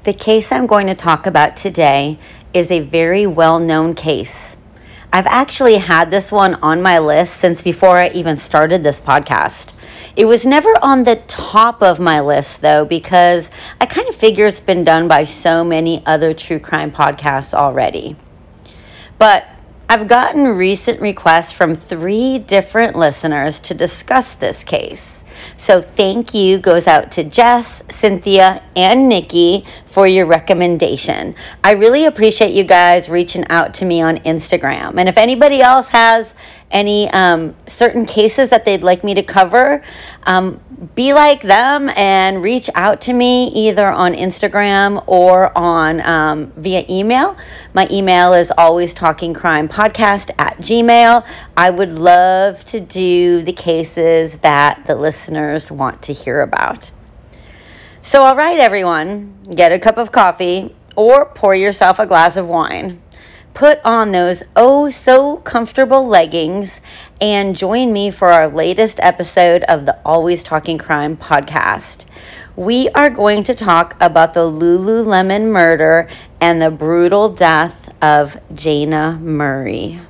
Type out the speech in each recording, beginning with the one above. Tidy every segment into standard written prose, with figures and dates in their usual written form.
The case I'm going to talk about today is a very well-known case. I've actually had this one on my list since before I even started this podcast. It was never on the top of my list though, because I kind of figure it's been done by so many other true crime podcasts already. But I've gotten recent requests from 3 different listeners to discuss this case. So thank you goes out to Jess, Cynthia, and Nikki for your recommendation. I really appreciate you guys reaching out to me on Instagram. And if anybody else has any certain cases that they'd like me to cover, be like them and reach out to me either on Instagram or on via email. My email is alwaystalkingcrimepodcast@gmail.com. I would love to do the cases that the listeners want to hear about. So all right, everyone, get a cup of coffee or pour yourself a glass of wine. Put on those so comfortable leggings and join me for our latest episode of the Always Talking Crime podcast. We are going to talk about the Lululemon murder and the brutal death of Jayna Murray.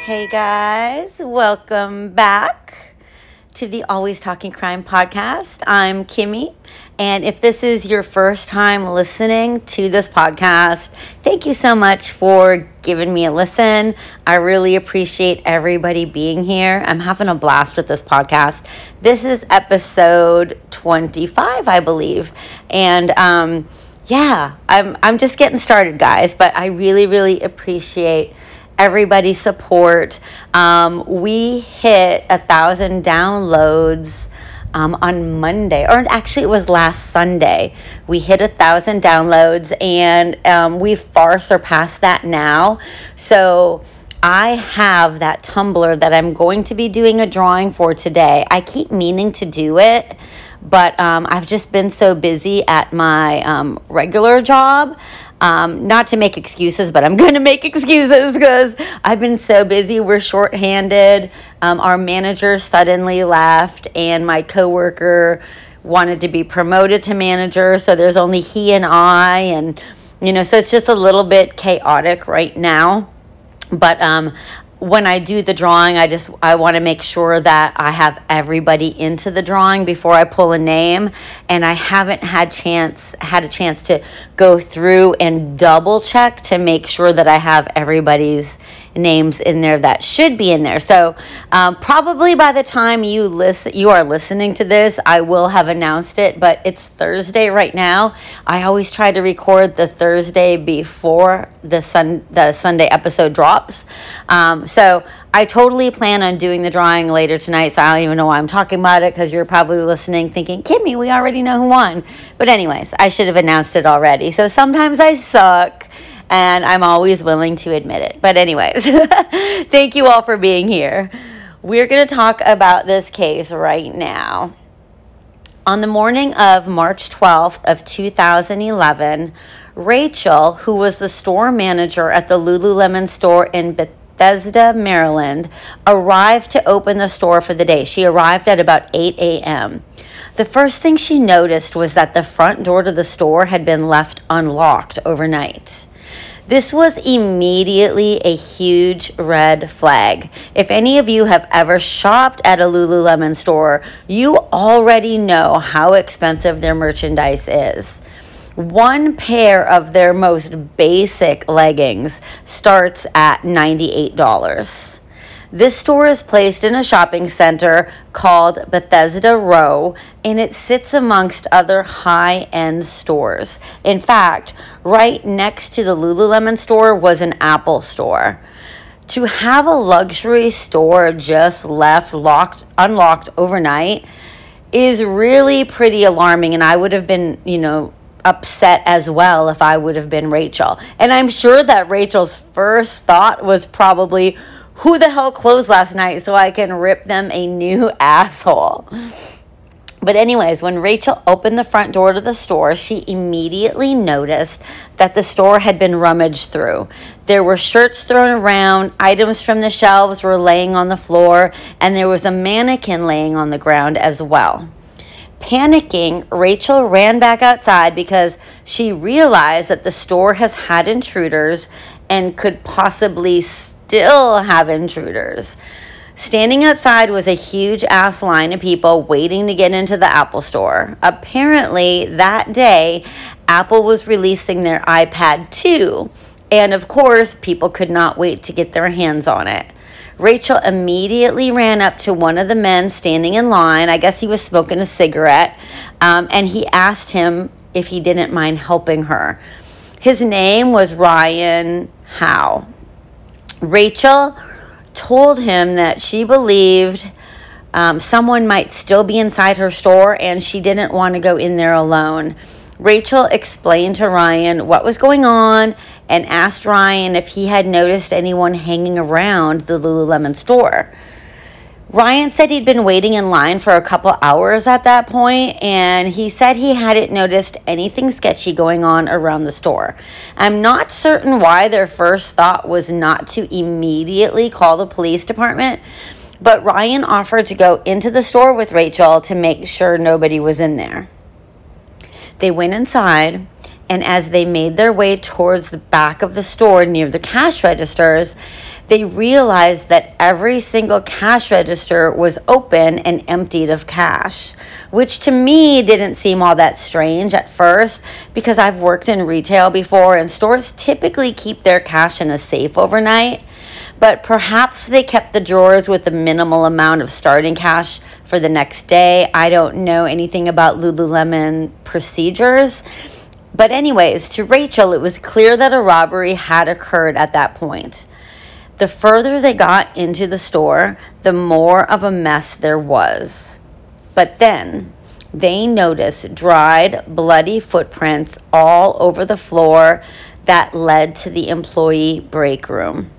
Hey guys, welcome back to the Always Talking Crime podcast. I'm Kimmy, and if this is your first time listening to this podcast, thank you so much for giving me a listen. I really appreciate everybody being here. I'm having a blast with this podcast. This is episode 25, I believe, and I'm just getting started, guys, but I really appreciate everybody's support. We hit 1,000 downloads on Monday, or actually it was last Sunday. We hit 1,000 downloads, and we've far surpassed that now. So I have that Tumblr that I'm going to be doing a drawing for today. I keep meaning to do it, but I've just been so busy at my regular job. Not to make excuses, but I'm going to make excuses because I've been so busy. We're shorthanded. Our manager suddenly left, and my coworker wanted to be promoted to manager. So there's only he and I, and so it's just a little bit chaotic right now. But when I do the drawing, I want to make sure that I have everybody into the drawing before I pull a name, and I haven't had a chance to go through and double check to make sure that I have everybody's names in there that should be in there. So probably by the time you are listening to this, I will have announced it, but it's Thursday right now. I always try to record the Thursday before the Sunday episode drops. So I totally plan on doing the drawing later tonight, so I don't even know why I'm talking about it, because you're probably listening thinking, Kimmy, we already know who won. But anyways, I should have announced it already. So sometimes I suck, and I'm always willing to admit it. But anyways, thank you all for being here. We're going to talk about this case right now. On the morning of March 12th of 2011, Rachel, who was the store manager at the Lululemon store in Bethesda, Maryland, arrived to open the store for the day. She arrived at about 8 a.m. The first thing she noticed was that the front door to the store had been left unlocked overnight. This was immediately a huge red flag. If any of you have ever shopped at a Lululemon store, you already know how expensive their merchandise is. One pair of their most basic leggings starts at $98. This store is placed in a shopping center called Bethesda Row, and it sits amongst other high-end stores. In fact, right next to the Lululemon store was an Apple store. To have a luxury store just left unlocked overnight is really pretty alarming, and I would have been, upset as well if I would have been Rachel. And I'm sure that Rachel's first thought was probably, who the hell closed last night so I can rip them a new asshole? But anyways, when Rachel opened the front door to the store, she immediately noticed that the store had been rummaged through. There were shirts thrown around, items from the shelves were laying on the floor, and there was a mannequin laying on the ground as well. Panicking, Rachel ran back outside because she realized that the store has had intruders and could possibly still have intruders. Standing outside was a huge ass line of people waiting to get into the Apple store. Apparently, that day, Apple was releasing their iPad 2, and of course, people could not wait to get their hands on it. Rachel immediately ran up to one of the men standing in line. I guess he was smoking a cigarette, and he asked him if he didn't mind helping her. His name was Ryan Howe. Rachel told him that she believed someone might still be inside her store and she didn't want to go in there alone. Rachel explained to Ryan what was going on and asked Ryan if he had noticed anyone hanging around the Lululemon store. Ryan said he'd been waiting in line for a couple hours at that point, and he said he hadn't noticed anything sketchy going on around the store. I'm not certain why their first thought was not to immediately call the police department, but Ryan offered to go into the store with Rachel to make sure nobody was in there. They went inside, and as they made their way towards the back of the store near the cash registers, they realized that every single cash register was open and emptied of cash, which to me didn't seem all that strange at first because I've worked in retail before and stores typically keep their cash in a safe overnight, but perhaps they kept the drawers with a minimal amount of starting cash for the next day. I don't know anything about Lululemon procedures. But anyways, to Rachel, it was clear that a robbery had occurred at that point. The further they got into the store, the more of a mess there was. But then they noticed dried, bloody footprints all over the floor that led to the employee break room.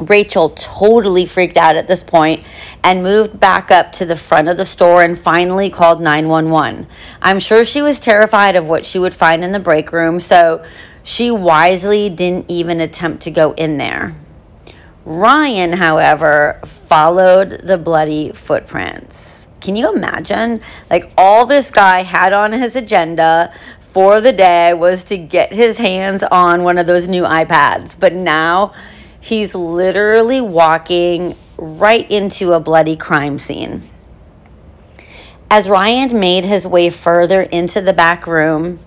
Rachel totally freaked out at this point and moved back up to the front of the store and finally called 911. I'm sure she was terrified of what she would find in the break room, so she wisely didn't even attempt to go in there. Ryan, however, followed the bloody footprints. Can you imagine? Like, all this guy had on his agenda for the day was to get his hands on one of those new iPads, but now he's literally walking right into a bloody crime scene. As Ryan made his way further into the back room,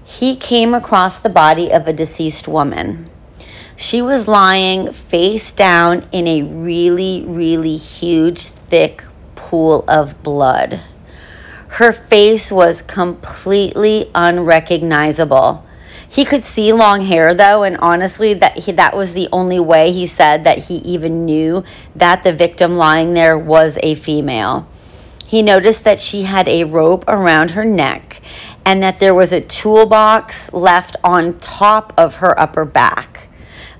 he came across the body of a deceased woman. She was lying face down in a really, really huge, thick pool of blood. Her face was completely unrecognizable. He could see long hair, though, and honestly, that was the only way he said that he even knew that the victim lying there was a female. He noticed that she had a rope around her neck and that there was a toolbox left on top of her upper back.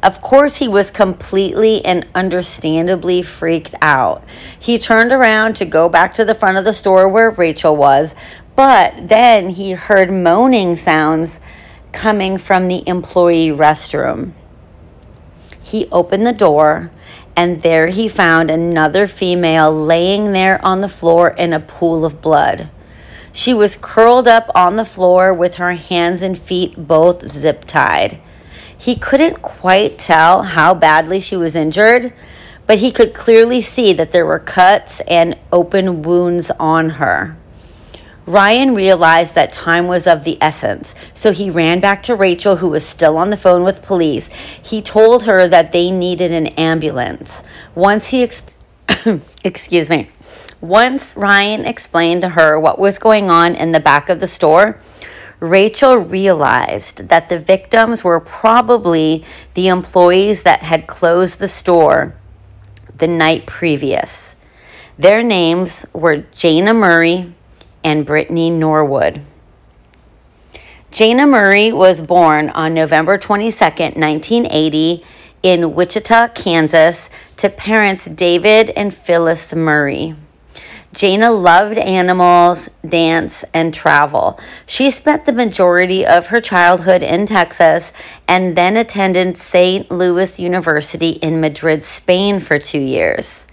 Of course, he was completely and understandably freaked out. He turned around to go back to the front of the store where Rachel was, but then he heard moaning sounds coming from the employee restroom. He opened the door, and there he found another female laying there on the floor in a pool of blood. She was curled up on the floor with her hands and feet both zip-tied. He couldn't quite tell how badly she was injured, but he could clearly see that there were cuts and open wounds on her. Ryan realized that time was of the essence, so he ran back to Rachel, who was still on the phone with police. He told her that they needed an ambulance. Once Ryan explained to her what was going on in the back of the store, Rachel realized that the victims were probably the employees that had closed the store the night previous. Their names were Jayna Murray and Brittany Norwood. Jayna Murray was born on November 22nd, 1980 in Wichita, Kansas, to parents David and Phyllis Murray. Jayna loved animals, dance, and travel. She spent the majority of her childhood in Texas and then attended St. Louis University in Madrid, Spain for 2 years.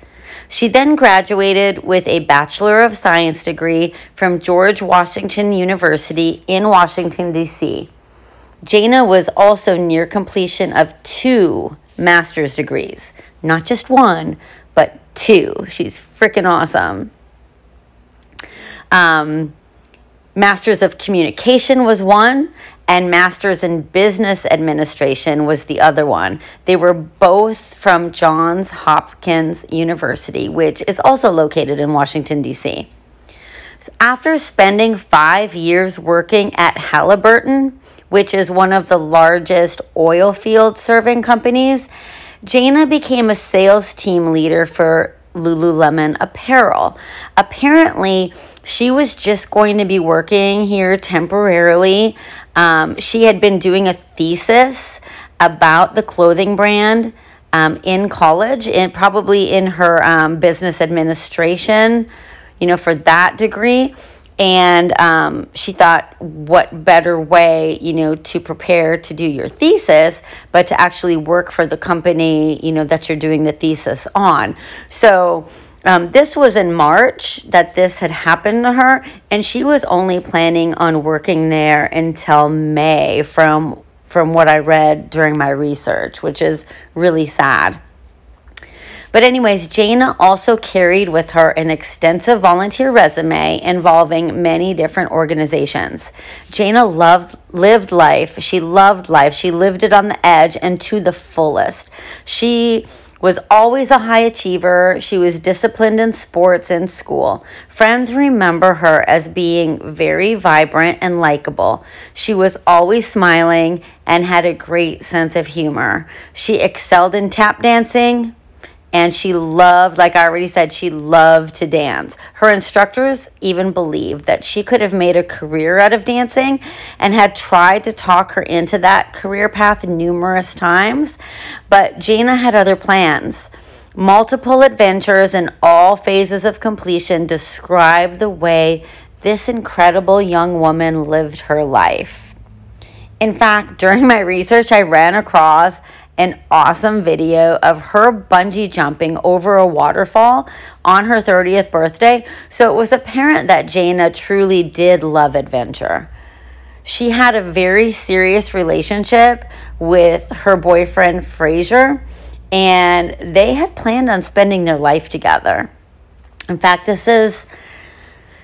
She then graduated with a Bachelor of Science degree from George Washington University in Washington, D.C. Jayna was also near completion of 2 master's degrees. Not just 1, but 2. She's freaking awesome. Masters of Communication was one, and Masters in Business Administration was the other one. They were both from Johns Hopkins University, which is also located in Washington, D.C. So after spending 5 years working at Halliburton, which is one of the largest oil field serving companies, Jayna became a sales team leader for Lululemon apparel. Apparently, she was just going to be working here temporarily. She had been doing a thesis about the clothing brand in college, and probably in her business administration, for that degree. And she thought, what better way, to prepare to do your thesis, but to actually work for the company, that you're doing the thesis on. So this was in March that this had happened to her, and she was only planning on working there until May from what I read during my research, which is really sad. But anyways, Jayna also carried with her an extensive volunteer resume involving many different organizations. Jayna lived life. She loved life. She lived it on the edge and to the fullest. She was always a high achiever. She was disciplined in sports and school. Friends remember her as being very vibrant and likable. She was always smiling and had a great sense of humor. She excelled in tap dancing, and she loved, like I already said, she loved to dance. Her instructors even believed that she could have made a career out of dancing and had tried to talk her into that career path numerous times. But Jayna had other plans. Multiple adventures in all phases of completion describe the way this incredible young woman lived her life. In fact, during my research, I ran across an awesome video of her bungee jumping over a waterfall on her 30th birthday. So it was apparent that Jayna truly did love adventure. She had a very serious relationship with her boyfriend, Fraser, and they had planned on spending their life together. In fact, this is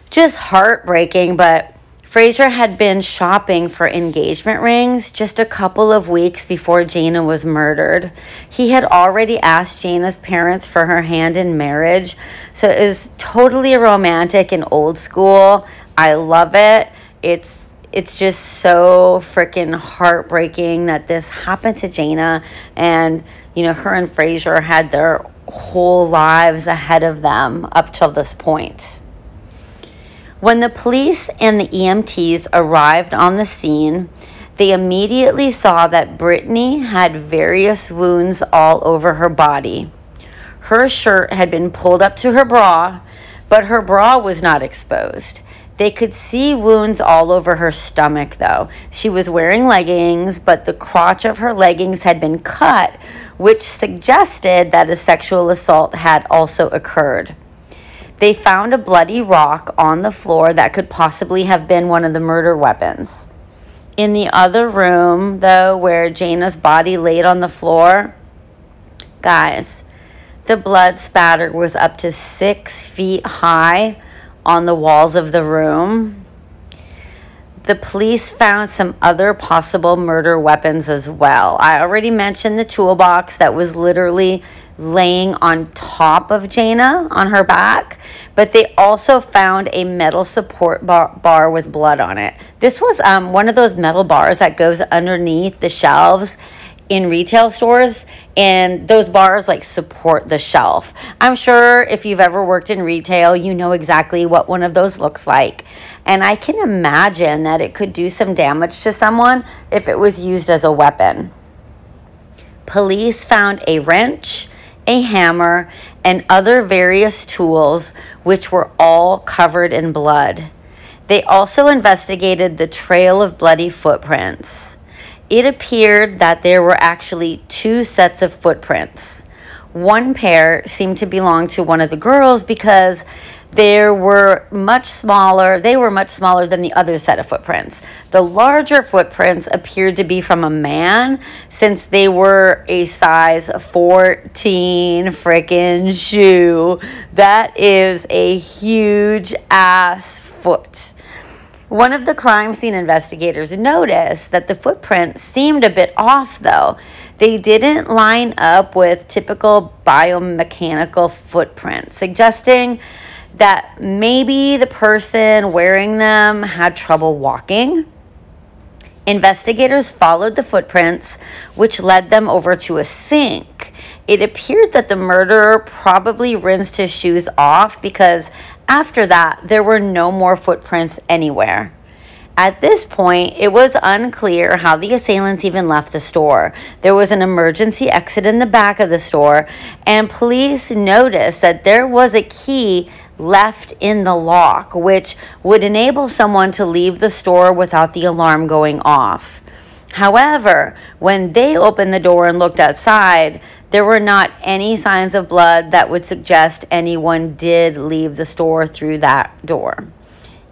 just heartbreaking, but Fraser had been shopping for engagement rings just a couple of weeks before Jayna was murdered. He had already asked Jayna's parents for her hand in marriage, so it is totally romantic and old school. I love it. It's just so freaking heartbreaking that this happened to Jayna, and her and Fraser had their whole lives ahead of them up till this point. When the police and the EMTs arrived on the scene, they immediately saw that Brittany had various wounds all over her body. Her shirt had been pulled up to her bra, but her bra was not exposed. They could see wounds all over her stomach, though. She was wearing leggings, but the crotch of her leggings had been cut, which suggested that a sexual assault had also occurred. They found a bloody rock on the floor that could possibly have been one of the murder weapons. In the other room, though, where Jayna's body laid on the floor, guys, the blood spatter was up to 6 feet high on the walls of the room. The police found some other possible murder weapons as well. I already mentioned the toolbox that was literally laying on top of Jayna on her back, but they also found a metal support bar with blood on it. This was one of those metal bars that goes underneath the shelves in retail stores, and those bars like support the shelf. I'm sure if you've ever worked in retail, you know exactly what one of those looks like. And I can imagine that it could do some damage to someone if it was used as a weapon. Police found a wrench, a hammer, and other various tools which were all covered in blood. They also investigated the trail of bloody footprints. It appeared that there were actually two sets of footprints. One pair seemed to belong to one of the girls because they were much smaller than the other set of footprints. The larger footprints appeared to be from a man, since they were a size 14 freaking shoe. That is a huge ass foot. One of the crime scene investigators noticed that the footprints seemed a bit off, though. They didn't line up with typical biomechanical footprints, suggesting that maybe the person wearing them had trouble walking. Investigators followed the footprints, which led them over to a sink. It appeared that the murderer probably rinsed his shoes off, because after that, there were no more footprints anywhere. At this point, it was unclear how the assailants even left the store. There was an emergency exit in the back of the store, and police noticed that there was a key left in the lock, which would enable someone to leave the store without the alarm going off. However, when they opened the door and looked outside, there were not any signs of blood that would suggest anyone did leave the store through that door.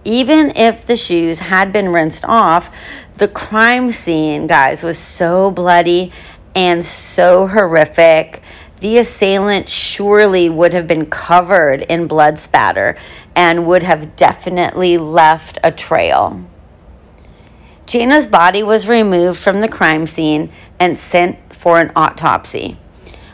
Even if the shoes had been rinsed off, the crime scene, guys, was so bloody and so horrific. The assailant surely would have been covered in blood spatter and would have definitely left a trail. Jayna's body was removed from the crime scene and sent for an autopsy.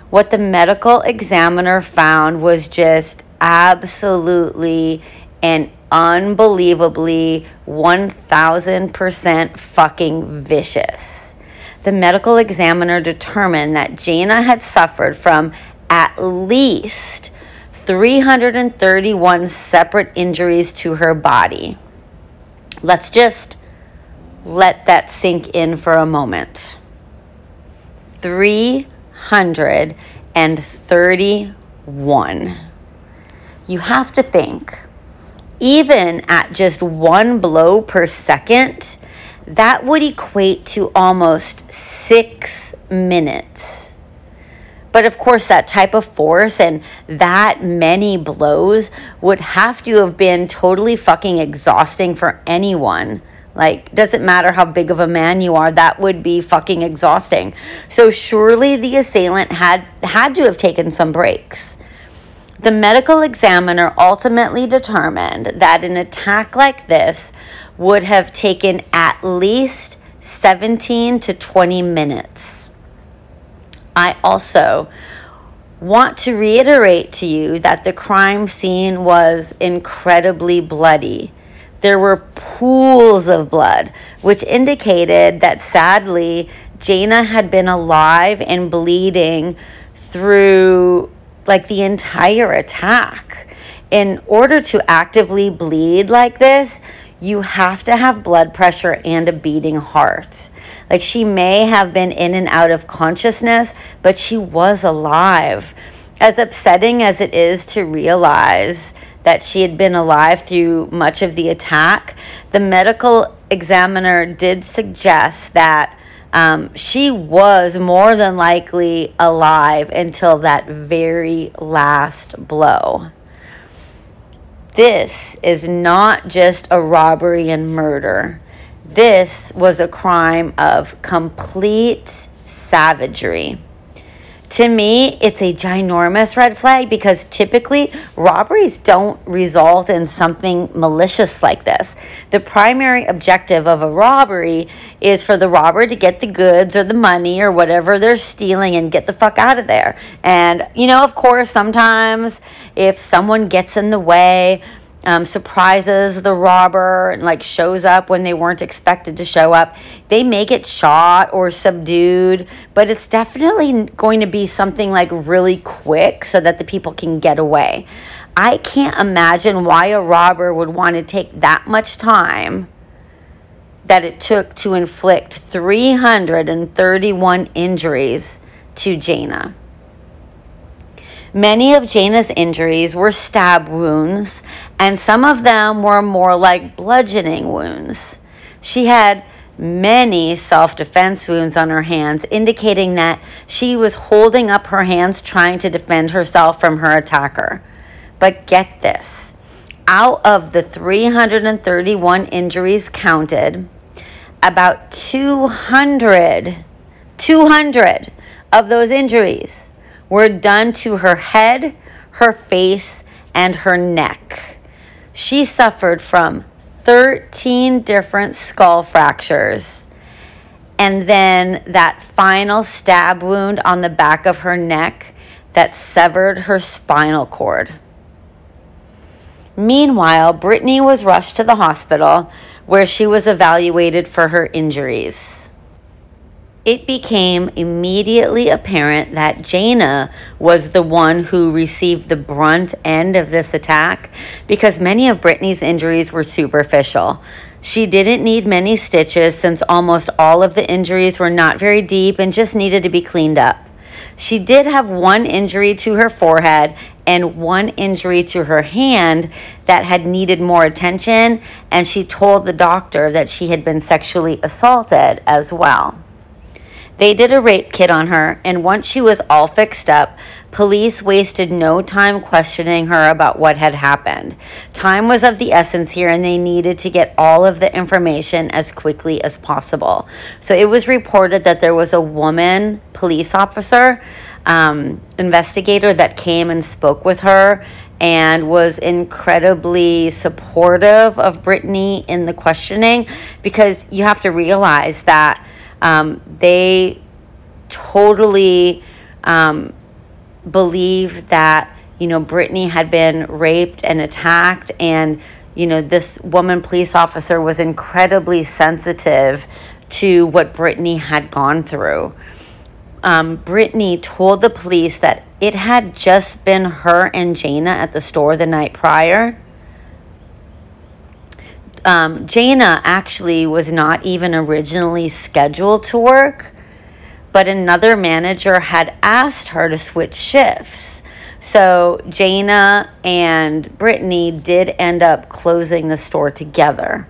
What the medical examiner found was just absolutely and unbelievably 1000% fucking vicious. The medical examiner determined that Jayna had suffered from at least 331 separate injuries to her body. Let's just let that sink in for a moment. 331. You have to think, even at just one blow per second, that would equate to almost 6 minutes. But of course, that type of force and that many blows would have to have been totally fucking exhausting for anyone. Like, doesn't matter how big of a man you are, that would be fucking exhausting. So surely the assailant had to have taken some breaks. The medical examiner ultimately determined that an attack like this would have taken at least 17 to 20 minutes. I also want to reiterate to you that the crime scene was incredibly bloody. There were pools of blood, which indicated that sadly, Jayna had been alive and bleeding through like the entire attack. In order to actively bleed like this, you have to have blood pressure and a beating heart. Like, she may have been in and out of consciousness, but she was alive. As upsetting as it is to realize that she had been alive through much of the attack, the medical examiner did suggest that she was more than likely alive until that very last blow. This is not just a robbery and murder. This was a crime of complete savagery. To me, it's a ginormous red flag because typically robberies don't result in something malicious like this. The primary objective of a robbery is for the robber to get the goods or the money or whatever they're stealing and get the fuck out of there. And, of course, sometimes if someone gets in the way, surprises the robber and shows up when they weren't expected to show up, they may get shot or subdued, but it's definitely going to be something really quick so that the people can get away. I can't imagine why a robber would want to take that much time that it took to inflict 331 injuries to Jayna. Many of Jayna's injuries were stab wounds, and some of them were more like bludgeoning wounds. She had many self-defense wounds on her hands, indicating that she was holding up her hands trying to defend herself from her attacker. But get this, out of the 331 injuries counted, about 200 of those injuries were done to her head, her face, and her neck. She suffered from 13 different skull fractures, and then that final stab wound on the back of her neck that severed her spinal cord. Meanwhile, Brittany was rushed to the hospital where she was evaluated for her injuries. It became immediately apparent that Jayna was the one who received the brunt end of this attack because many of Brittany's injuries were superficial. She didn't need many stitches since almost all of the injuries were not very deep and just needed to be cleaned up. She did have one injury to her forehead and one injury to her hand that had needed more attention, and she told the doctor that she had been sexually assaulted as well. They did a rape kit on her, and once she was all fixed up, police wasted no time questioning her about what had happened. Time was of the essence here, and they needed to get all of the information as quickly as possible. So it was reported that there was a woman police officer, investigator that came and spoke with her and was incredibly supportive of Brittany in the questioning, because you have to realize that they totally believe that, Brittany had been raped and attacked, and, this woman police officer was incredibly sensitive to what Brittany had gone through. Brittany told the police that it had just been her and Jayna at the store the night prior. Jayna actually was not even originally scheduled to work, but another manager had asked her to switch shifts. So Jayna and Brittany did end up closing the store together.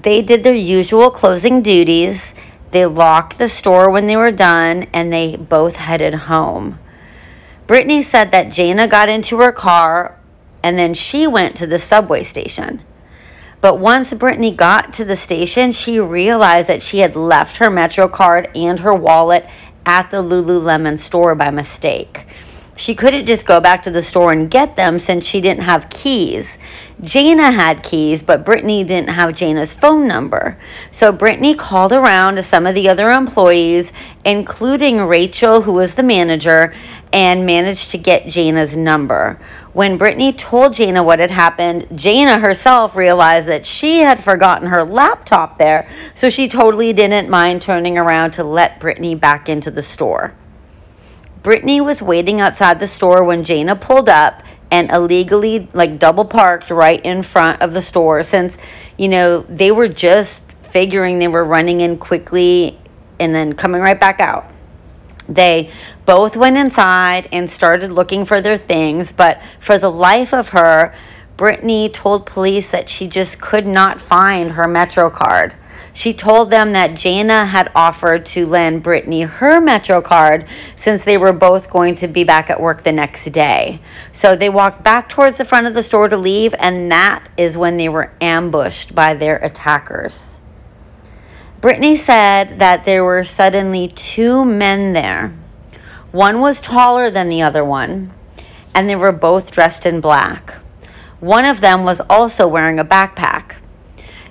They did their usual closing duties. They locked the store when they were done, and they both headed home. Brittany said that Jayna got into her car, and then she went to the subway station. But once Brittany got to the station, she realized that she had left her Metro card and her wallet at the Lululemon store by mistake. She couldn't just go back to the store and get them since she didn't have keys. Jayna had keys, but Brittany didn't have Jayna's phone number. So Brittany called around to some of the other employees, including Rachel, who was the manager, and managed to get Jayna's number. When Brittany told Jayna what had happened, Jayna herself realized that she had forgotten her laptop there, so she totally didn't mind turning around to let Brittany back into the store. Brittany was waiting outside the store when Jayna pulled up and illegally double parked right in front of the store, since they were just figuring they were running in quickly and then coming right back out. They both went inside and started looking for their things, but for the life of her, Brittany told police that she just could not find her Metro card. She told them that Jayna had offered to lend Brittany her Metro card since they were both going to be back at work the next day. So they walked back towards the front of the store to leave, and that is when they were ambushed by their attackers. Brittany said that there were suddenly two men there. One was taller than the other one, and they were both dressed in black. One of them was also wearing a backpack.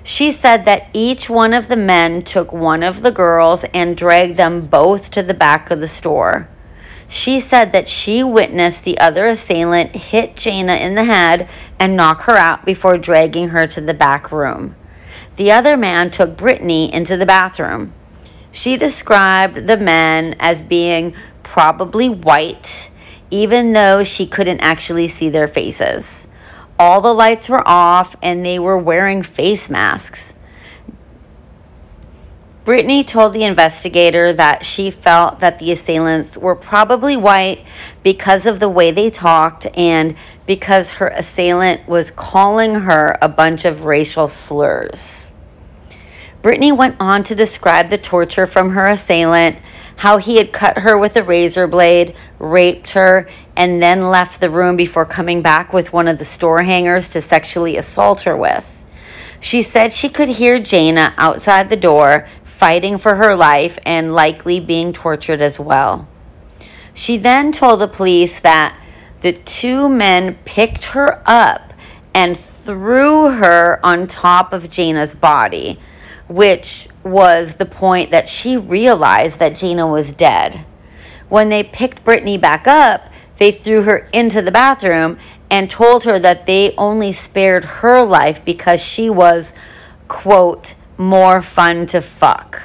She said that each one of the men took one of the girls and dragged them both to the back of the store. She said that she witnessed the other assailant hit Jayna in the head and knock her out before dragging her to the back room. The other man took Brittany into the bathroom. She described the men as being probably white, even though she couldn't actually see their faces. All the lights were off and they were wearing face masks. Brittany told the investigator that she felt that the assailants were probably white because of the way they talked and because her assailant was calling her a bunch of racial slurs. Brittany went on to describe the torture from her assailant, how he had cut her with a razor blade, raped her, and then left the room before coming back with one of the store hangers to sexually assault her with. She said she could hear Jayna outside the door fighting for her life and likely being tortured as well. She then told the police that the two men picked her up and threw her on top of Jayna's body, which was the point that she realized that Jayna was dead. When they picked Brittany back up, they threw her into the bathroom and told her that they only spared her life because she was, quote, more fun to fuck.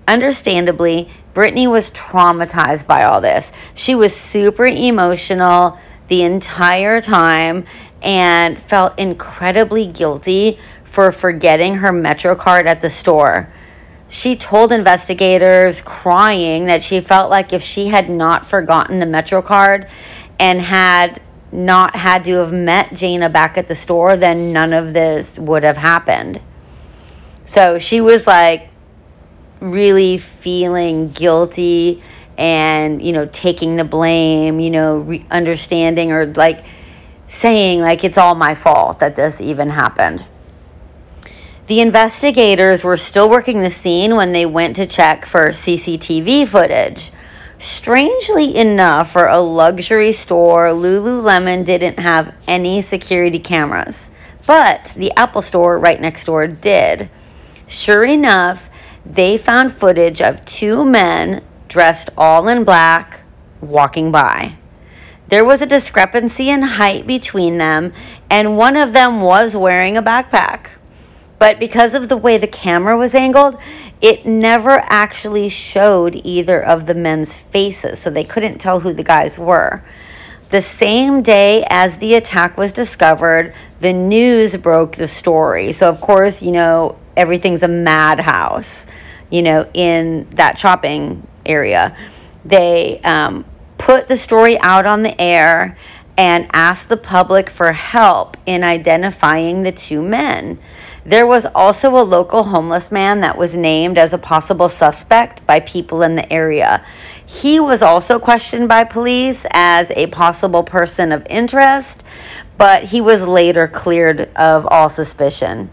Understandably, Brittany was traumatized by all this. She was super emotional the entire time and felt incredibly guilty for forgetting her Metro card at the store. She told investigators, crying, that she felt like if she had not forgotten the Metro card and had not had to have met Jayna back at the store, then none of this would have happened. So she was like really feeling guilty and, taking the blame, understanding or like saying like it's all my fault that this even happened. The investigators were still working the scene when they went to check for CCTV footage. Strangely enough, for a luxury store, Lululemon didn't have any security cameras, but the Apple store right next door did. Sure enough, they found footage of two men dressed all in black walking by. There was a discrepancy in height between them, and one of them was wearing a backpack. But because of the way the camera was angled, it never actually showed either of the men's faces, so they couldn't tell who the guys were. The same day as the attack was discovered, the news broke the story. So, of course, everything's a madhouse, in that shopping area. They put the story out on the air and asked the public for help in identifying the two men. There was also a local homeless man that was named as a possible suspect by people in the area. He was also questioned by police as a possible person of interest, but he was later cleared of all suspicion.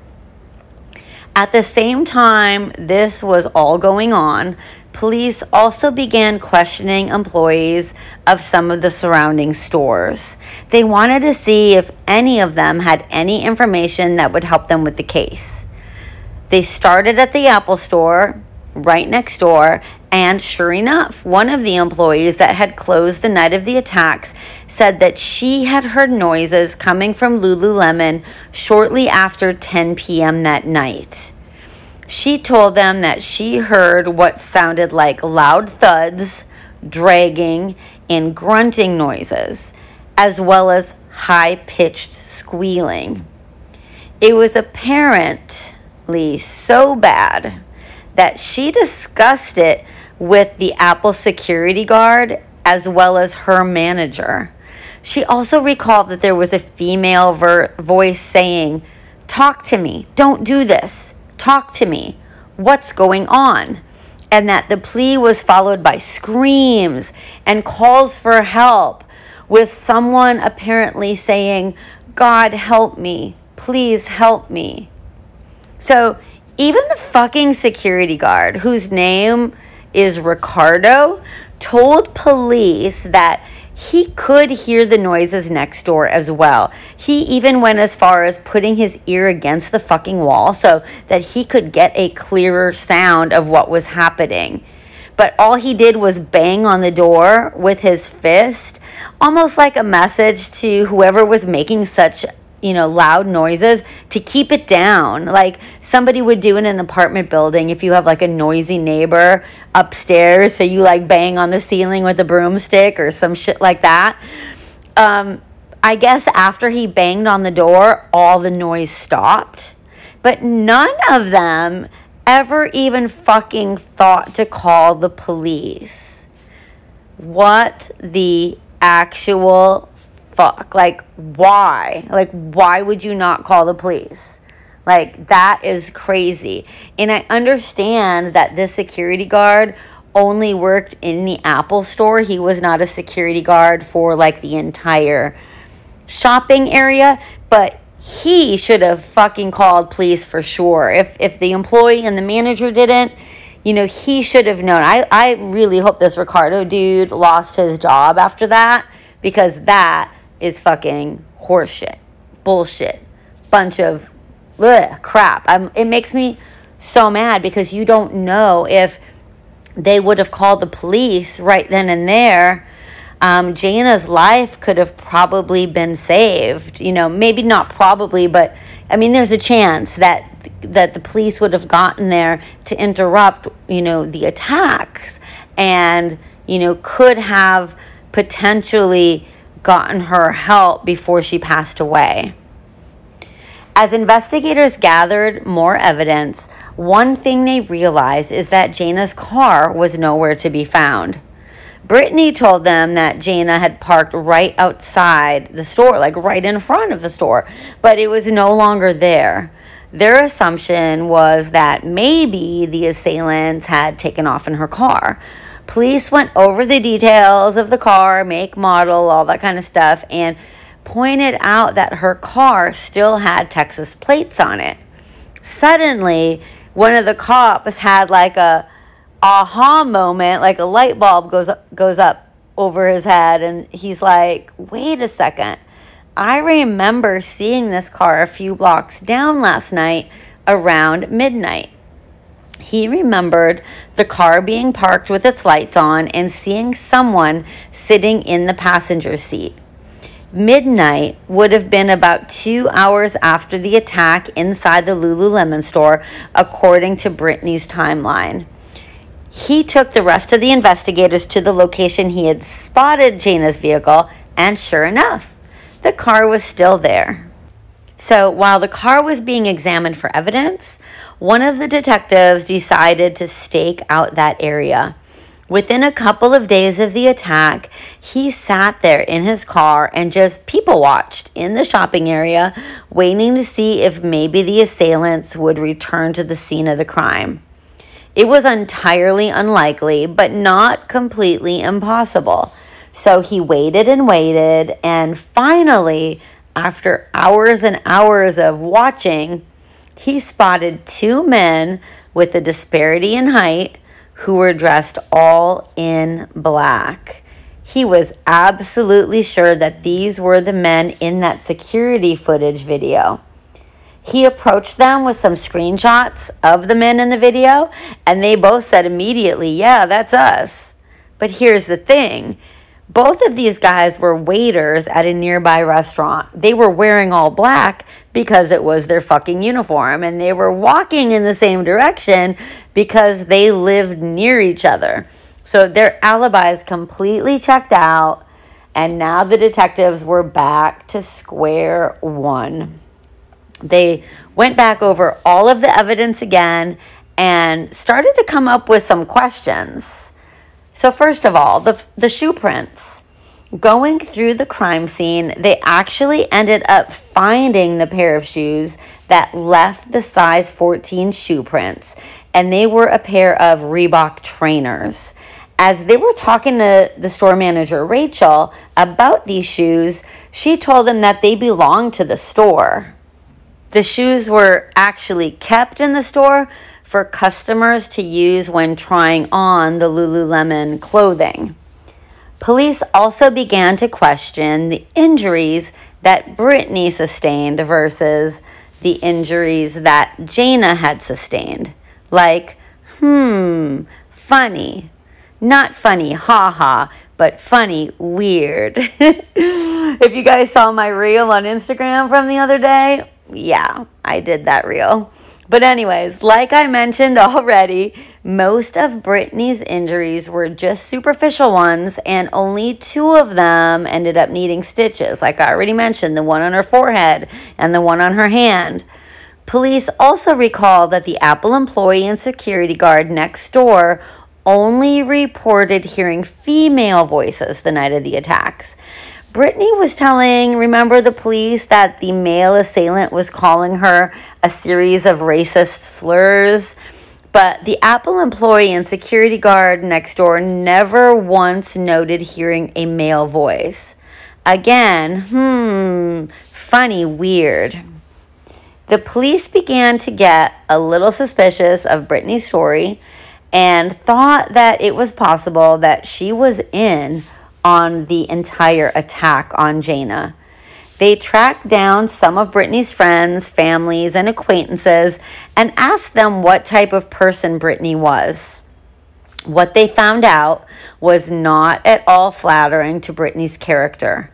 At the same time this was all going on, police also began questioning employees of some of the surrounding stores. They wanted to see if any of them had any information that would help them with the case. They started at the Apple store right next door, and sure enough, one of the employees that had closed the night of the attacks said that she had heard noises coming from Lululemon shortly after 10 p.m. that night. She told them that she heard what sounded like loud thuds, dragging, and grunting noises, as well as high-pitched squealing. It was apparently so bad that she discussed it with the Apple security guard as well as her manager. She also recalled that there was a female voice saying, "Talk to me, don't do this. Talk to me. What's going on?" And that the plea was followed by screams and calls for help, with someone apparently saying, "God help me, please help me." So even the fucking security guard, whose name is Ricardo, told police that he could hear the noises next door as well. He even went as far as putting his ear against the fucking wall so that he could get a clearer sound of what was happening. But all he did was bang on the door with his fist, almost like a message to whoever was making such, loud noises to keep it down. Like somebody would do in an apartment building if you have like a noisy neighbor upstairs, so you like bang on the ceiling with a broomstick or some shit like that. I guess after he banged on the door, all the noise stopped. But none of them ever even fucking thought to call the police. What the actual fuck? Like, why? Like, why would you not call the police? Like, that is crazy. And I understand that this security guard only worked in the Apple store. He was not a security guard for, like, the entire shopping area. But he should have fucking called police for sure. If the employee and the manager didn't, he should have known. I really hope this Ricardo dude lost his job after that, because that is fucking horseshit, bullshit, bunch of crap. It makes me so mad because you don't know if they would have called the police right then and there. Jayna's life could have probably been saved. Maybe not probably, but I mean, there's a chance that the police would have gotten there to interrupt, the attacks, and, could have potentially gotten her help before she passed away. As investigators gathered more evidence, one thing they realized is that Jayna's car was nowhere to be found. Brittany told them that Jayna had parked right outside the store, like right in front of the store, but it was no longer there. Their assumption was that maybe the assailants had taken off in her car. Police went over the details of the car, make, model, all that kind of stuff, and pointed out that her car still had Texas plates on it. Suddenly, one of the cops had like a aha moment, like a light bulb goes up over his head, and he's like, wait a second. I remember seeing this car a few blocks down last night around midnight. He remembered the car being parked with its lights on and seeing someone sitting in the passenger seat. Midnight would have been about 2 hours after the attack inside the Lululemon store, according to Brittany's timeline. He took the rest of the investigators to the location he had spotted Jayna's vehicle, and sure enough, the car was still there. So while the car was being examined for evidence, one of the detectives decided to stake out that area. Within a couple of days of the attack, he sat there in his car and just people watched in the shopping area, waiting to see if maybe the assailants would return to the scene of the crime. It was entirely unlikely, but not completely impossible. So he waited and waited, and finally, after hours and hours of watching, he spotted two men with a disparity in height who were dressed all in black. He was absolutely sure that these were the men in that security footage video. He approached them with some screenshots of the men in the video, and they both said immediately, yeah, that's us. But here's the thing. Both of these guys were waiters at a nearby restaurant. They were wearing all black because it was their fucking uniform, and they were walking in the same direction because they lived near each other. So their alibis completely checked out, and now the detectives were back to square one. They went back over all of the evidence again and started to come up with some questions. So first of all, the shoe prints. Going through the crime scene, they actually ended up finding the pair of shoes that left the size 14 shoe prints, and they were a pair of Reebok trainers. As they were talking to the store manager, Rachel, about these shoes, she told them that they belonged to the store. The shoes were actually kept in the store for customers to use when trying on the Lululemon clothing. Police also began to question the injuries that Brittany sustained versus the injuries that Jayna had sustained. Like, funny. Not funny, haha, but funny, weird. If you guys saw my reel on Instagram from the other day, yeah, I did that reel. But anyways, like I mentioned already, most of Brittany's injuries were just superficial ones, and only 2 of them ended up needing stitches. Like I already mentioned, the one on her forehead and the one on her hand. Police also recall that the Apple employee and security guard next door only reported hearing female voices the night of the attacks. Brittany was telling, remember, the police that the male assailant was calling her a series of racist slurs, but the Apple employee and security guard next door never once noted hearing a male voice. Again, funny, weird. The police began to get a little suspicious of Brittany's story and thought that it was possible that she was in on the entire attack on Jayna. They tracked down some of Brittany's friends, families, and acquaintances and asked them what type of person Brittany was. What they found out was not at all flattering to Brittany's character.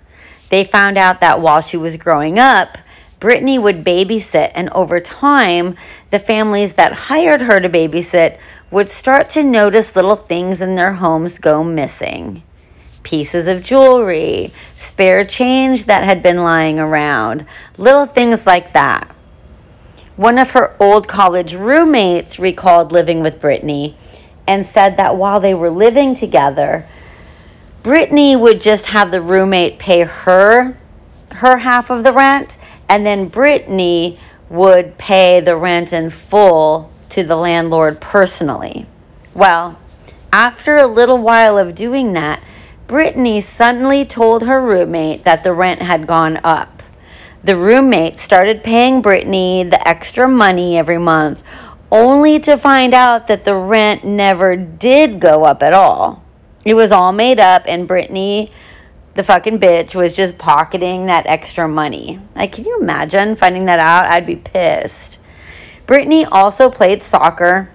They found out that while she was growing up, Brittany would babysit, and over time, the families that hired her to babysit would start to notice little things in their homes go missing. Pieces of jewelry, spare change that had been lying around, little things like that. One of her old college roommates recalled living with Brittany and said that while they were living together, Brittany would just have the roommate pay her half of the rent, and then Brittany would pay the rent in full to the landlord personally. Well, after a little while of doing that, Brittany suddenly told her roommate that the rent had gone up. The roommate started paying Brittany the extra money every month, only to find out that the rent never did go up at all. It was all made up, and Brittany, the fucking bitch, was just pocketing that extra money. Like, can you imagine finding that out? I'd be pissed. Brittany also played soccer.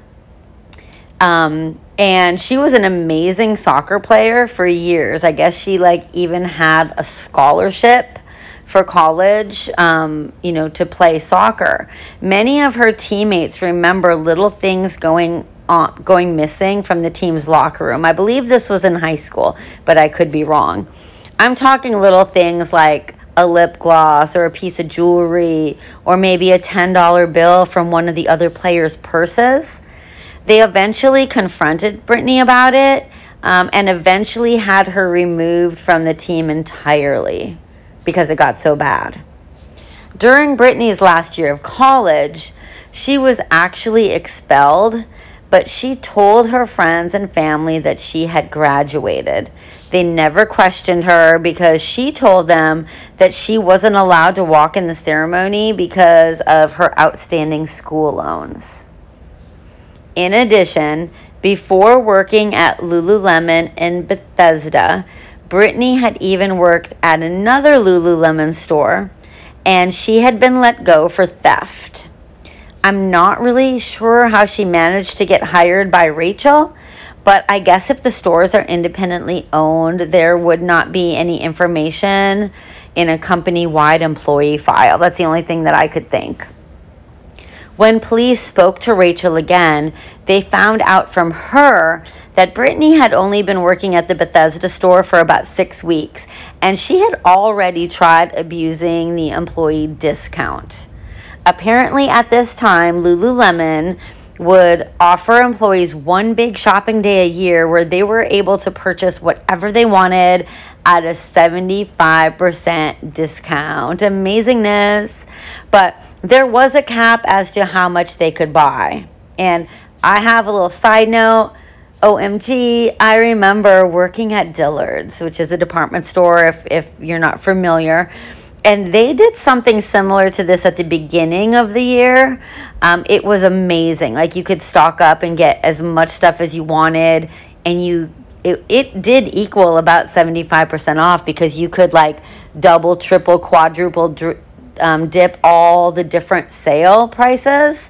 And she was an amazing soccer player for years. I guess she even had a scholarship for college, to play soccer. Many of her teammates remember little things going missing from the team's locker room. I believe this was in high school, but I could be wrong. I'm talking little things like a lip gloss or a piece of jewelry or maybe a $10 bill from one of the other players' purses. They eventually confronted Brittany about it and eventually had her removed from the team entirely because it got so bad. During Brittany's last year of college, she was actually expelled, but she told her friends and family that she had graduated. They never questioned her because she told them that she wasn't allowed to walk in the ceremony because of her outstanding school loans. In addition, before working at Lululemon in Bethesda, Brittany had even worked at another Lululemon store, and she had been let go for theft. I'm not really sure how she managed to get hired by Rachel, but I guess if the stores are independently owned, there would not be any information in a company-wide employee file. That's the only thing that I could think. When police spoke to Rachel again, they found out from her that Brittany had only been working at the Bethesda store for about 6 weeks, and she had already tried abusing the employee discount. Apparently at this time, Lululemon would offer employees one big shopping day a year where they were able to purchase whatever they wanted at a 75% discount. Amazingness. But there was a cap as to how much they could buy. And I have a little side note. OMG, I remember working at Dillard's, which is a department store if you're not familiar. And they did something similar to this at the beginning of the year. It was amazing. Like, you could stock up and get as much stuff as you wanted, and it did equal about 75% off, because you could like double, triple, quadruple dip all the different sale prices.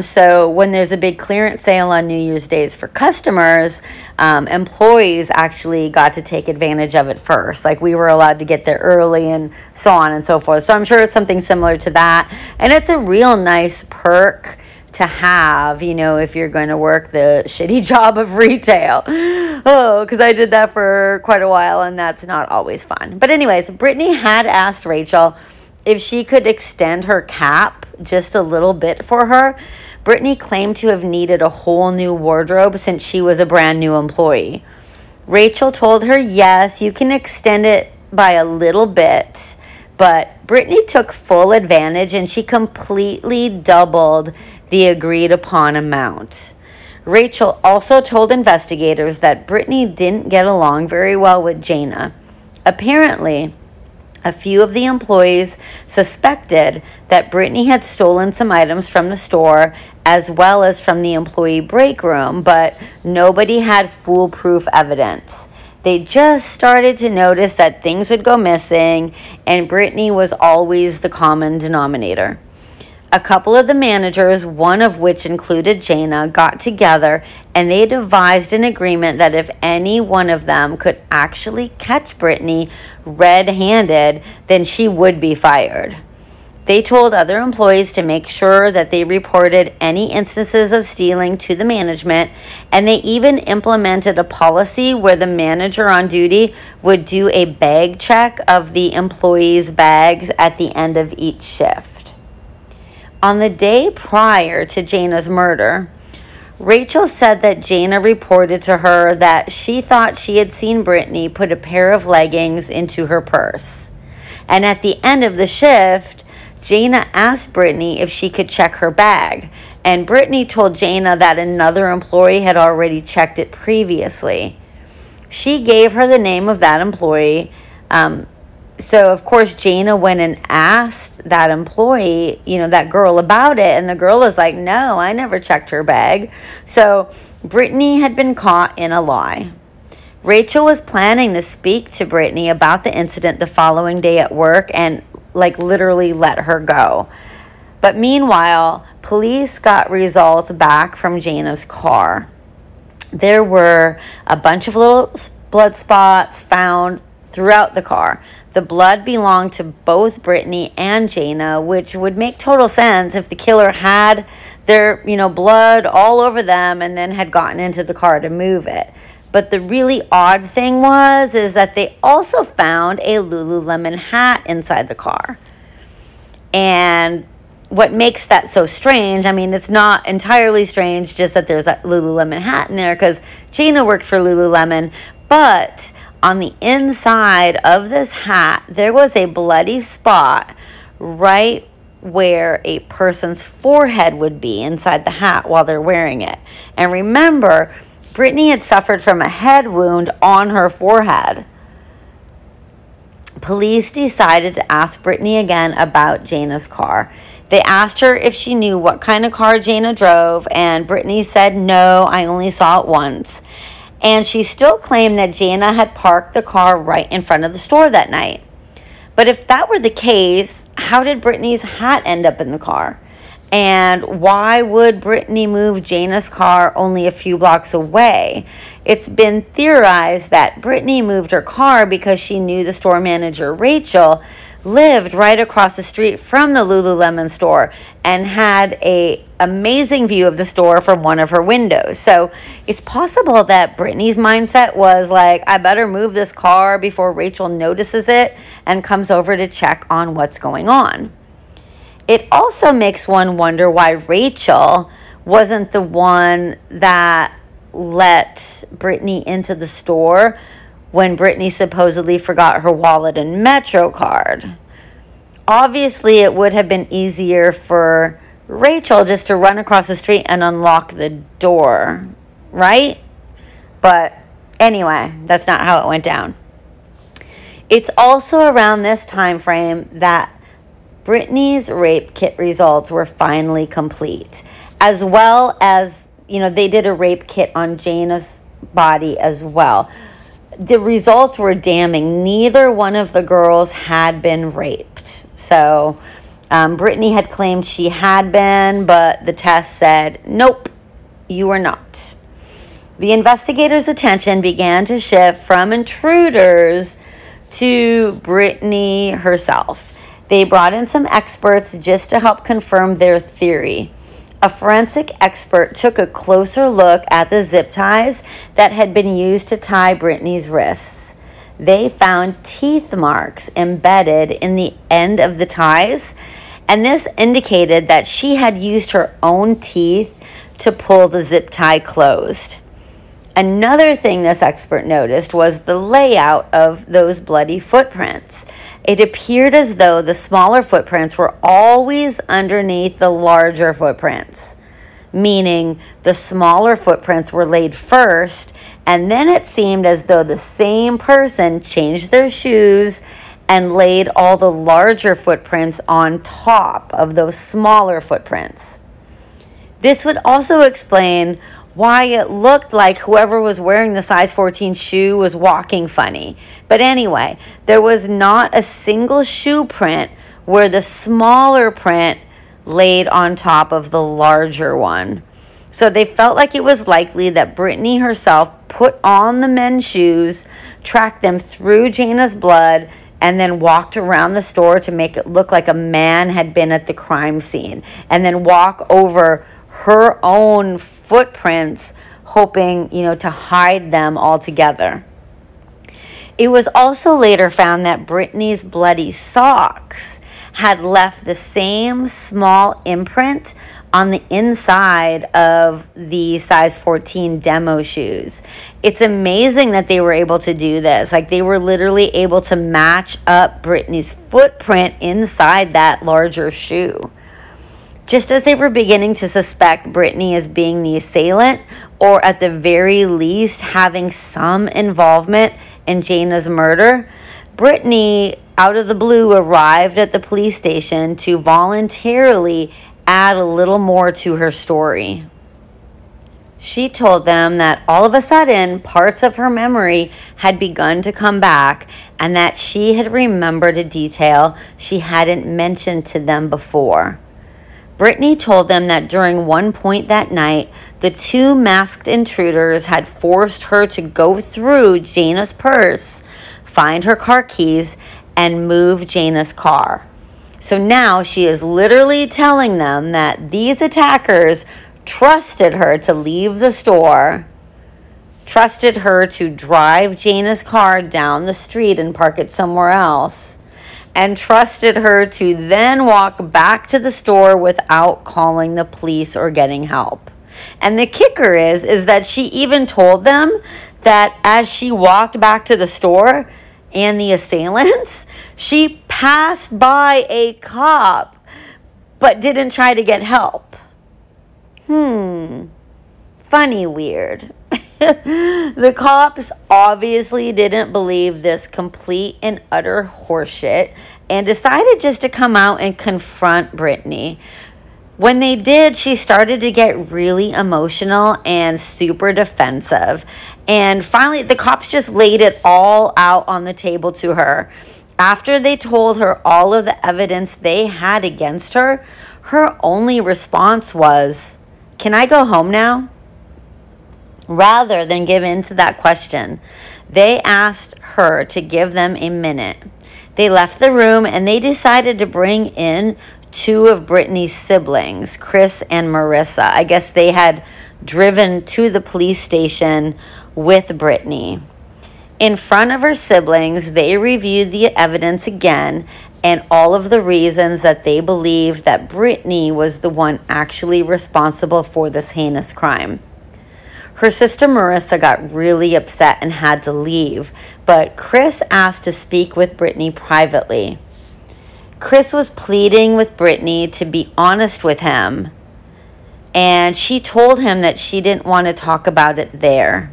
So when there's a big clearance sale on New Year's Days for customers, employees actually got to take advantage of it first. Like, we were allowed to get there early and so on and so forth. So I'm sure it's something similar to that. And it's a real nice perk to have, you know, if you're going to work the shitty job of retail. Oh, because I did that for quite a while, and that's not always fun. But anyways, Brittany had asked Rachel if she could extend her cap just a little bit for her. Brittany claimed to have needed a whole new wardrobe since she was a brand new employee. Rachel told her, yes, you can extend it by a little bit, but Brittany took full advantage, and she completely doubled the agreed upon amount. Rachel also told investigators that Brittany didn't get along very well with Jayna. Apparently, a few of the employees suspected that Brittany had stolen some items from the store as well as from the employee break room, but nobody had foolproof evidence. They just started to notice that things would go missing, and Brittany was always the common denominator. A couple of the managers, one of which included Jayna, got together, and they devised an agreement that if any one of them could actually catch Brittany red-handed, then she would be fired. They told other employees to make sure that they reported any instances of stealing to the management, and they even implemented a policy where the manager on duty would do a bag check of the employees' bags at the end of each shift. On the day prior to Jayna's murder, Rachel said that Jayna reported to her that she thought she had seen Brittany put a pair of leggings into her purse. And at the end of the shift, Jayna asked Brittany if she could check her bag. And Brittany told Jayna that another employee had already checked it previously. She gave her the name of that employee. So, of course, Jayna went and asked that employee, you know, that girl about it. And the girl is like, no, I never checked her bag. So Brittany had been caught in a lie. Rachel was planning to speak to Brittany about the incident the following day at work and, like, literally let her go. But meanwhile, police got results back from Jayna's car. There were a bunch of little blood spots found throughout the car. The blood belonged to both Brittany and Jayna, which would make total sense if the killer had their, blood all over them and then had gotten into the car to move it. But the really odd thing is that they also found a Lululemon hat inside the car. And what makes that so strange, it's not entirely strange just that there's a Lululemon hat in there, because Jayna worked for Lululemon, but on the inside of this hat, there was a bloody spot right where a person's forehead would be inside the hat while they're wearing it. And remember, Brittany had suffered from a head wound on her forehead. Police decided to ask Brittany again about Jayna's car. They asked her if she knew what kind of car Jayna drove, and Brittany said, no, I only saw it once. And she still claimed that Jayna had parked the car right in front of the store that night. But if that were the case, how did Brittany's hat end up in the car? And why would Brittany move Jayna's car only a few blocks away? It's been theorized that Brittany moved her car because she knew the store manager, Rachel, lived right across the street from the Lululemon store and had an amazing view of the store from one of her windows. So it's possible that Brittany's mindset was like, I better move this car before Rachel notices it and comes over to check on what's going on. It also makes one wonder why Rachel wasn't the one that let Brittany into the store when Brittany supposedly forgot her wallet and Metro card. Obviously, it would have been easier for Rachel just to run across the street and unlock the door, right? But anyway, that's not how it went down. It's also around this time frame that Brittany's rape kit results were finally complete, as well as, they did a rape kit on Jayna's body as well. The results were damning. Neither one of the girls had been raped. So Brittany had claimed she had been, but the test said, nope, you are not. The investigators' attention began to shift from intruders to Brittany herself. They brought in some experts just to help confirm their theory. A forensic expert took a closer look at the zip ties that had been used to tie Brittany's wrists. They found teeth marks embedded in the end of the ties, and this indicated that she had used her own teeth to pull the zip tie closed. Another thing this expert noticed was the layout of those bloody footprints. It appeared as though the smaller footprints were always underneath the larger footprints, meaning the smaller footprints were laid first, and then it seemed as though the same person changed their shoes and laid all the larger footprints on top of those smaller footprints. This would also explain why it looked like whoever was wearing the size 14 shoe was walking funny. But anyway, there was not a single shoe print where the smaller print laid on top of the larger one. So they felt like it was likely that Brittany herself put on the men's shoes, tracked them through Jayna's blood, and then walked around the store to make it look like a man had been at the crime scene, and then walk over her own footprints, hoping, to hide them altogether. It was also later found that Brittany's bloody socks had left the same small imprint on the inside of the size 14 demo shoes. It's amazing that they were able to do this. Like, they were literally able to match up Brittany's footprint inside that larger shoe. Just as they were beginning to suspect Brittany as being the assailant, or at the very least having some involvement in Jayna's murder, Brittany, out of the blue, arrived at the police station to voluntarily add a little more to her story. She told them that all of a sudden, parts of her memory had begun to come back, and that she had remembered a detail she hadn't mentioned to them before. Brittany told them that during one point that night, the two masked intruders had forced her to go through Jayna's purse, find her car keys, and move Jayna's car. So now she is literally telling them that these attackers trusted her to leave the store, trusted her to drive Jayna's car down the street and park it somewhere else, and trusted her to then walk back to the store without calling the police or getting help. And the kicker is that she even told them that as she walked back to the store and the assailants, she passed by a cop but didn't try to get help. Funny, weird. The cops obviously didn't believe this complete and utter horseshit and decided just to come out and confront Brittany. When they did, she started to get really emotional and super defensive. And finally, the cops just laid it all out on the table to her. After they told her all of the evidence they had against her, her only response was, "Can I go home now?" Rather than give in to that question, they asked her to give them a minute. They left the room and they decided to bring in two of Brittany's siblings, Chris and Marissa. I guess they had driven to the police station with Brittany. In front of her siblings, they reviewed the evidence again and all of the reasons that they believed that Brittany was the one actually responsible for this heinous crime. Her sister Marissa got really upset and had to leave, but Chris asked to speak with Brittany privately. Chris was pleading with Brittany to be honest with him, and she told him that she didn't want to talk about it there.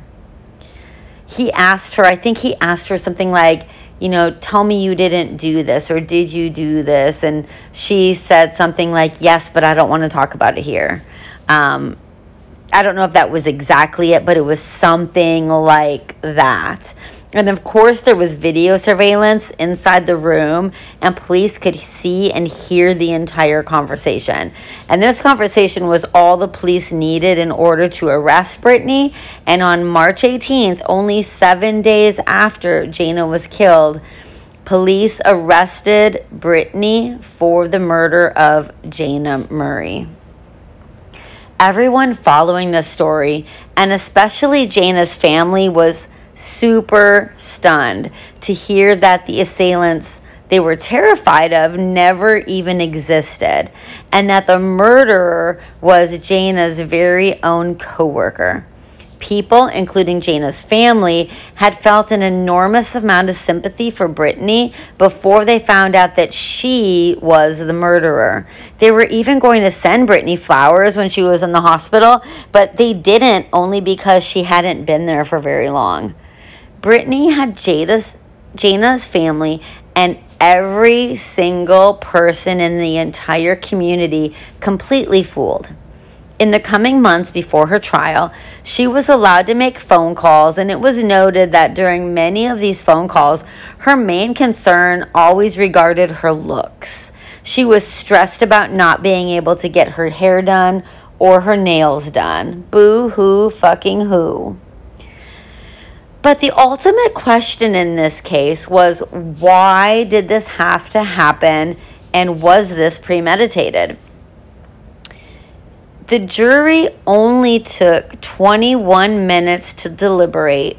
he asked her, I think he asked her something like, tell me you didn't do this, or did you do this? And she said something like, yes, but I don't want to talk about it here. I don't know if that was exactly it, but it was something like that. And of course, there was video surveillance inside the room, and police could see and hear the entire conversation. And this conversation was all the police needed in order to arrest Brittany. And on March 18th, only 7 days after Jayna was killed, police arrested Brittany for the murder of Jayna Murray. Everyone following this story, and especially Jayna's family, was super stunned to hear that the assailants they were terrified of never even existed, and that the murderer was Jayna's very own coworker. People, including Jayna's family, had felt an enormous amount of sympathy for Brittany before they found out that she was the murderer. They were even going to send Brittany flowers when she was in the hospital, but they didn't, only because she hadn't been there for very long. Brittany had Jayna's family and every single person in the entire community completely fooled. In the coming months before her trial, she was allowed to make phone calls, and it was noted that during many of these phone calls, her main concern always regarded her looks. She was stressed about not being able to get her hair done or her nails done. Boo-hoo fucking who. But the ultimate question in this case was, why did this have to happen, and was this premeditated? The jury only took 21 minutes to deliberate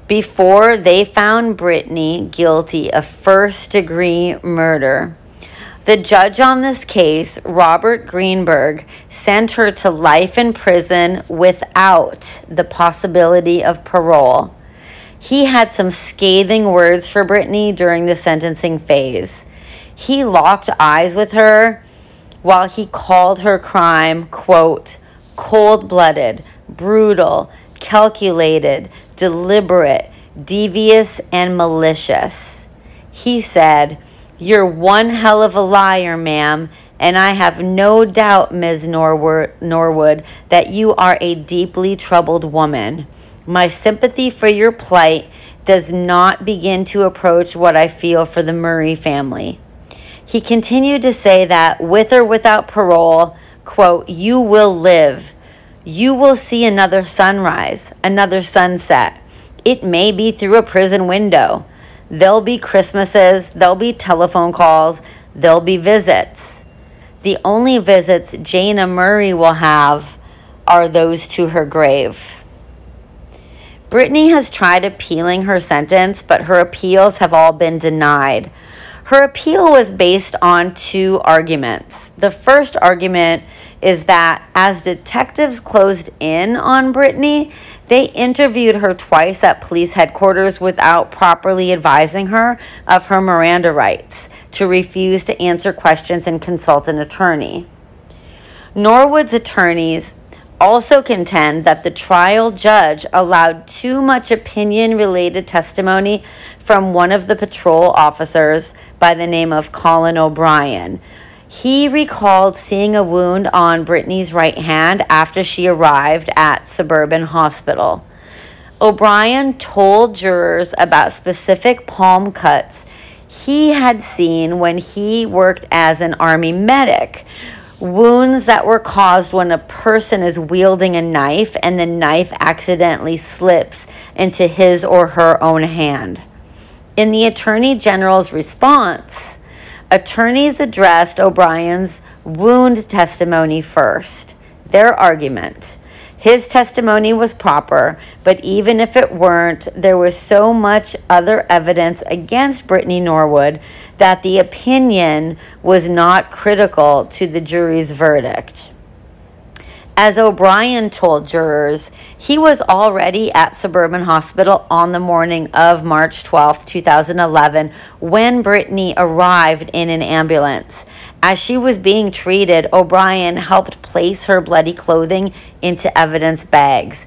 before they found Brittany guilty of first-degree murder. The judge on this case, Robert Greenberg, sent her to life in prison without the possibility of parole. He had some scathing words for Brittany during the sentencing phase. He locked eyes with her while he called her crime, quote, cold-blooded, brutal, calculated, deliberate, devious, and malicious. He said, "You're one hell of a liar, ma'am, and I have no doubt, Ms. Norwood, that you are a deeply troubled woman. My sympathy for your plight does not begin to approach what I feel for the Murray family." He continued to say that with or without parole, quote, "you will live. You will see another sunrise, another sunset. It may be through a prison window. There'll be Christmases, there'll be telephone calls, there'll be visits. The only visits Jayna Murray will have are those to her grave." Brittany has tried appealing her sentence, but her appeals have all been denied. Her appeal was based on two arguments. The first argument is that as detectives closed in on Brittany, they interviewed her twice at police headquarters without properly advising her of her Miranda rights to refuse to answer questions and consult an attorney. Norwood's attorneys also contend that the trial judge allowed too much opinion-related testimony from one of the patrol officers by the name of Colin O'Brien. He recalled seeing a wound on Brittany's right hand after she arrived at Suburban Hospital. O'Brien told jurors about specific palm cuts he had seen when he worked as an Army medic. Wounds that were caused when a person is wielding a knife and the knife accidentally slips into his or her own hand. In the Attorney General's response, attorneys addressed O'Brien's wound testimony first. Their argument: his testimony was proper, but even if it weren't, there was so much other evidence against Brittany Norwood that the opinion was not critical to the jury's verdict. As O'Brien told jurors, he was already at Suburban Hospital on the morning of March 12, 2011, when Brittany arrived in an ambulance. As she was being treated, O'Brien helped place her bloody clothing into evidence bags.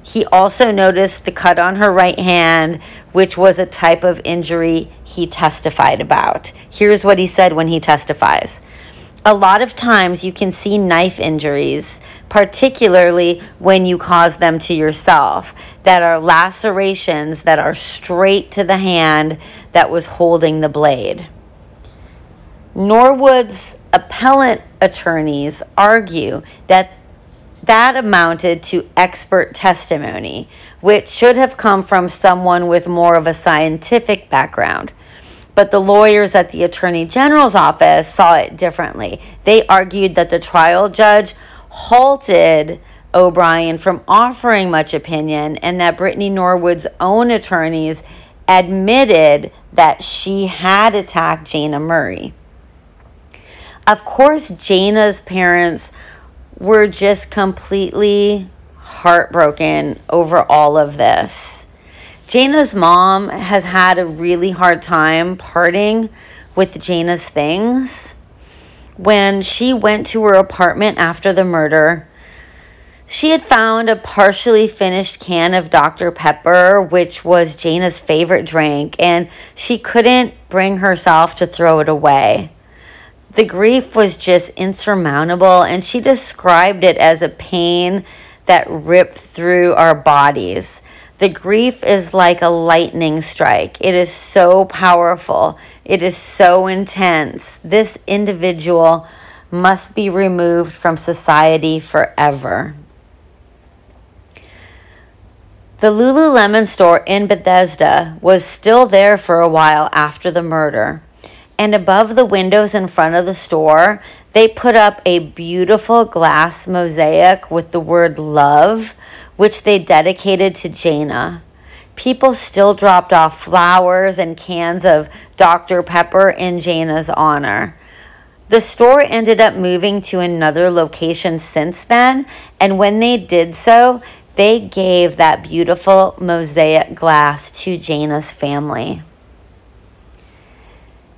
He also noticed the cut on her right hand, which was a type of injury he testified about. Here's what he said when he testifies. A lot of times you can see knife injuries, particularly when you cause them to yourself, that are lacerations that are straight to the hand that was holding the blade. Norwood's appellant attorneys argue that amounted to expert testimony, which should have come from someone with more of a scientific background. But the lawyers at the Attorney General's office saw it differently. They argued that the trial judge halted O'Brien from offering much opinion, and that Brittany Norwood's own attorneys admitted that she had attacked Jayna Murray. Of course, Jayna's parents were just completely heartbroken over all of this. Jayna's mom has had a really hard time parting with Jayna's things. When she went to her apartment after the murder, she had found a partially finished can of Dr. Pepper, which was Jayna's favorite drink, and she couldn't bring herself to throw it away. The grief was just insurmountable, and she described it as a pain that ripped through our bodies. The grief is like a lightning strike. It is so powerful. It is so intense. This individual must be removed from society forever. The Lululemon store in Bethesda was still there for a while after the murder. And above the windows in front of the store, they put up a beautiful glass mosaic with the word love, which they dedicated to Jayna. People still dropped off flowers and cans of Dr. Pepper in Jayna's honor. The store ended up moving to another location since then, and when they did so, they gave that beautiful mosaic glass to Jayna's family.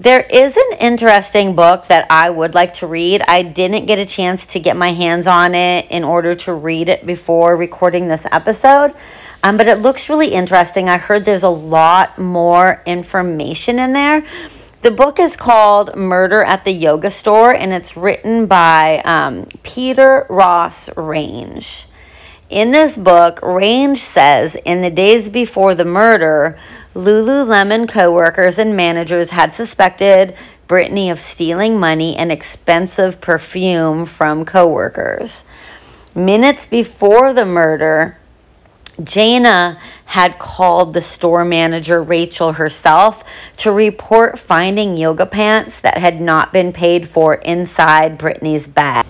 There is an interesting book that I would like to read. I didn't get a chance to get my hands on it in order to read it before recording this episode, but it looks really interesting. I heard there's a lot more information in there. The book is called Murder at the Yoga Store, and it's written by Peter Ross Range. In this book, Range says, in the days before the murder, Lululemon coworkers and managers had suspected Brittany of stealing money and expensive perfume from coworkers. Minutes before the murder, Jayna had called the store manager, Rachel, herself to report finding yoga pants that had not been paid for inside Brittany's bag.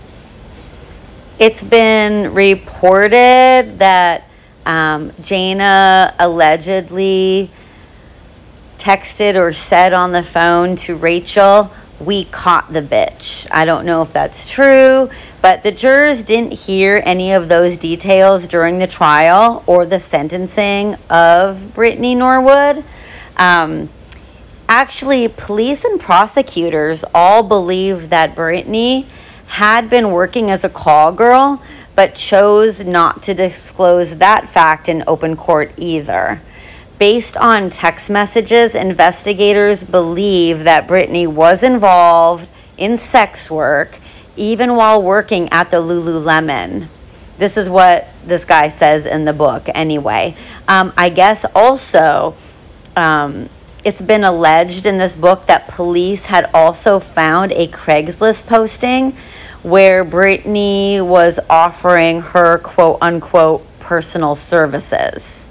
It's been reported that Jayna allegedly texted or said on the phone to Rachel, "We caught the bitch." I don't know if that's true, but the jurors didn't hear any of those details during the trial or the sentencing of Brittany Norwood. Actually, police and prosecutors all believe that Brittany had been working as a call girl, but chose not to disclose that fact in open court either. Based on text messages, investigators believe that Brittany was involved in sex work even while working at the Lululemon. This is what this guy says in the book anyway. I guess also it's been alleged in this book that police had also found a Craigslist posting where Brittany was offering her quote-unquote personal services.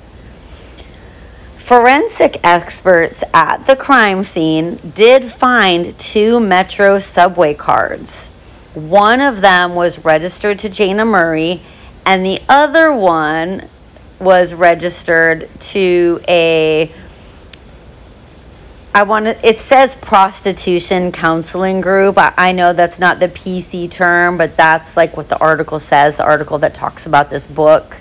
Forensic experts at the crime scene did find 2 Metro subway cards. One of them was registered to Jayna Murray, and the other one was registered to it says prostitution counseling group. I know that's not the PC term, but that's like what the article says, the article that talks about this book.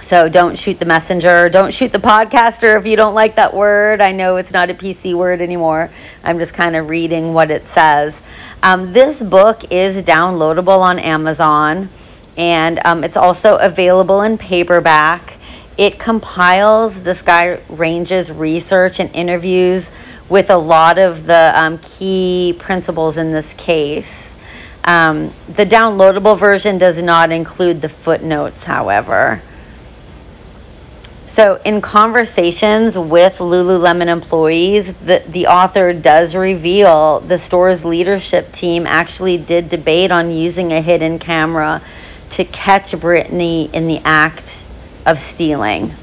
So don't shoot the messenger. Don't shoot the podcaster if you don't like that word. I know it's not a PC word anymore. I'm just kind of reading what it says. This book is downloadable on Amazon, and it's also available in paperback. It compiles this guy Range's research and interviews with a lot of the key principles in this case. The downloadable version does not include the footnotes, however. So in conversations with Lululemon employees, the author does reveal the store's leadership team actually did debate on using a hidden camera to catch Brittany in the act of stealing.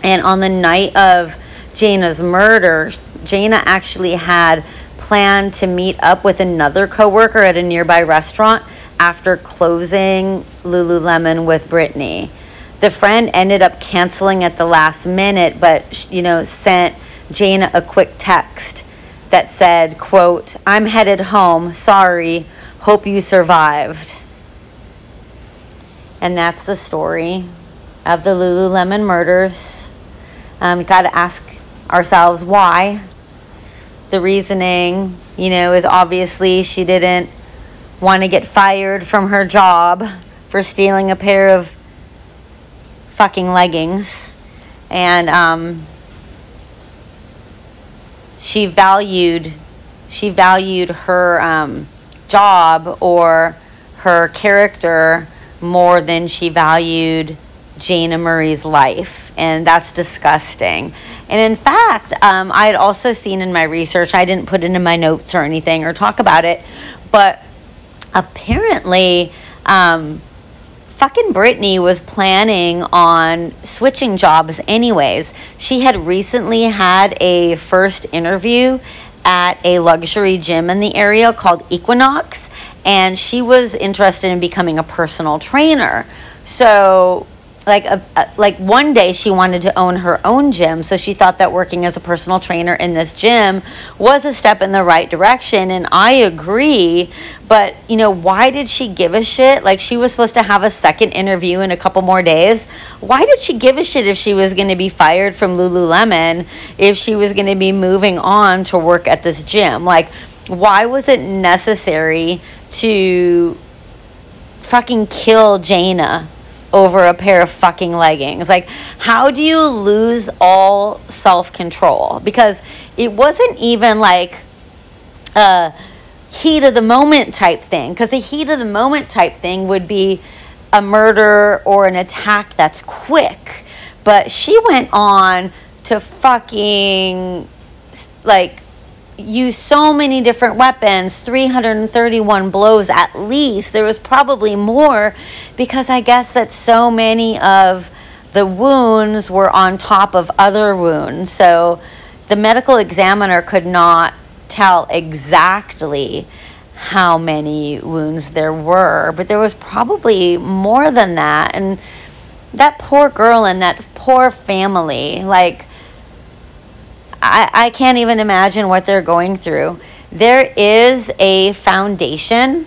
And on the night of Jayna's murder, Jayna actually had planned to meet up with another coworker at a nearby restaurant after closing Lululemon with Brittany. The friend ended up canceling at the last minute, but, you know, sent Jayna a quick text that said, quote, "I'm headed home. Sorry. Hope you survived." And that's the story of the Lululemon murders. Got to ask ourselves why. The reasoning, you know, is obviously she didn't want to get fired from her job for stealing a pair of fucking leggings, and she valued her job or her character more than she valued Jayna Murray's life, and that's disgusting. And in fact, I had also seen in my research, I didn't put it in my notes or anything or talk about it, but apparently fucking Brittany was planning on switching jobs anyways. She had recently had a first interview at a luxury gym in the area called Equinox, and she was interested in becoming a personal trainer. So like one day she wanted to own her own gym, so she thought that working as a personal trainer in this gym was a step in the right direction, and I agree. But, you know, why did she give a shit? Like, she was supposed to have a second interview in a couple more days. Why did she give a shit if she was going to be fired from Lululemon, if she was going to be moving on to work at this gym? Like, why was it necessary to fucking kill Jayna over a pair of fucking leggings? Like, how do you lose all self-control? Because it wasn't even like a heat of the moment type thing, because the heat of the moment type thing would be a murder or an attack that's quick. But she went on to fucking like use so many different weapons, 331 blows at least. There was probably more, because I guess that so many of the wounds were on top of other wounds. So the medical examiner could not tell exactly how many wounds there were, but there was probably more than that. And that poor girl and that poor family, like, I can't even imagine what they're going through. There is a foundation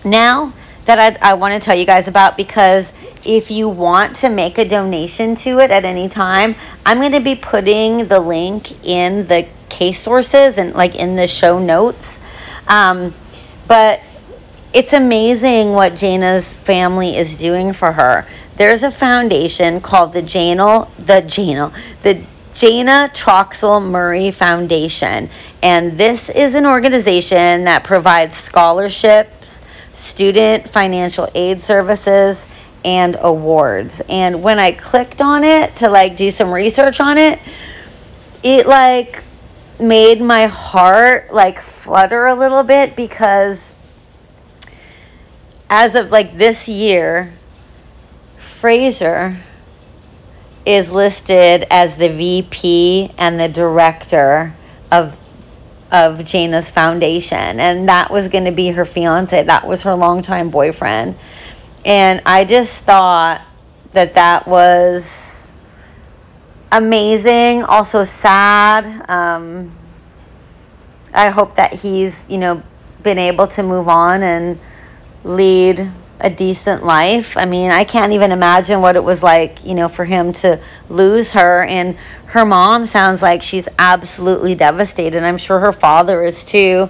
now that I want to tell you guys about, because if you want to make a donation to it at any time, I'm going to be putting the link in the case sources and like in the show notes. But it's amazing what Jayna's family is doing for her. There's a foundation called the Jayna Troxel Murray Foundation, and this is an organization that provides scholarships, student financial aid services, and awards. And when I clicked on it to like do some research on it, it like made my heart like flutter a little bit, because as of like this year, Fraser is listed as the VP and the director of Jayna's foundation, and that was going to be her fiance. That was her longtime boyfriend. And I just thought that was amazing, also sad. I hope that he's, you know, been able to move on and lead a decent life. I mean, I can't even imagine what it was like, you know, for him to lose her. And her mom sounds like she's absolutely devastated. I'm sure her father is too.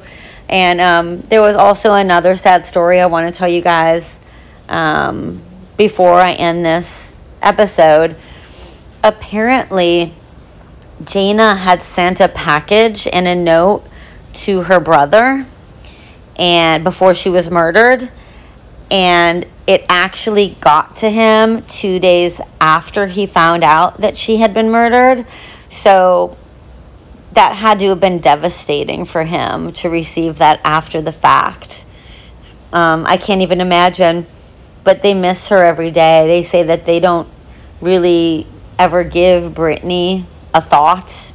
And there was also another sad story I want to tell you guys before I end this episode. Apparently, Jayna had sent a package and a note to her brother and before she was murdered, and it actually got to him 2 days after he found out that she had been murdered. So that had to have been devastating for him to receive that after the fact. I can't even imagine, but they miss her every day. They say that they don't really ever give Brittany a thought,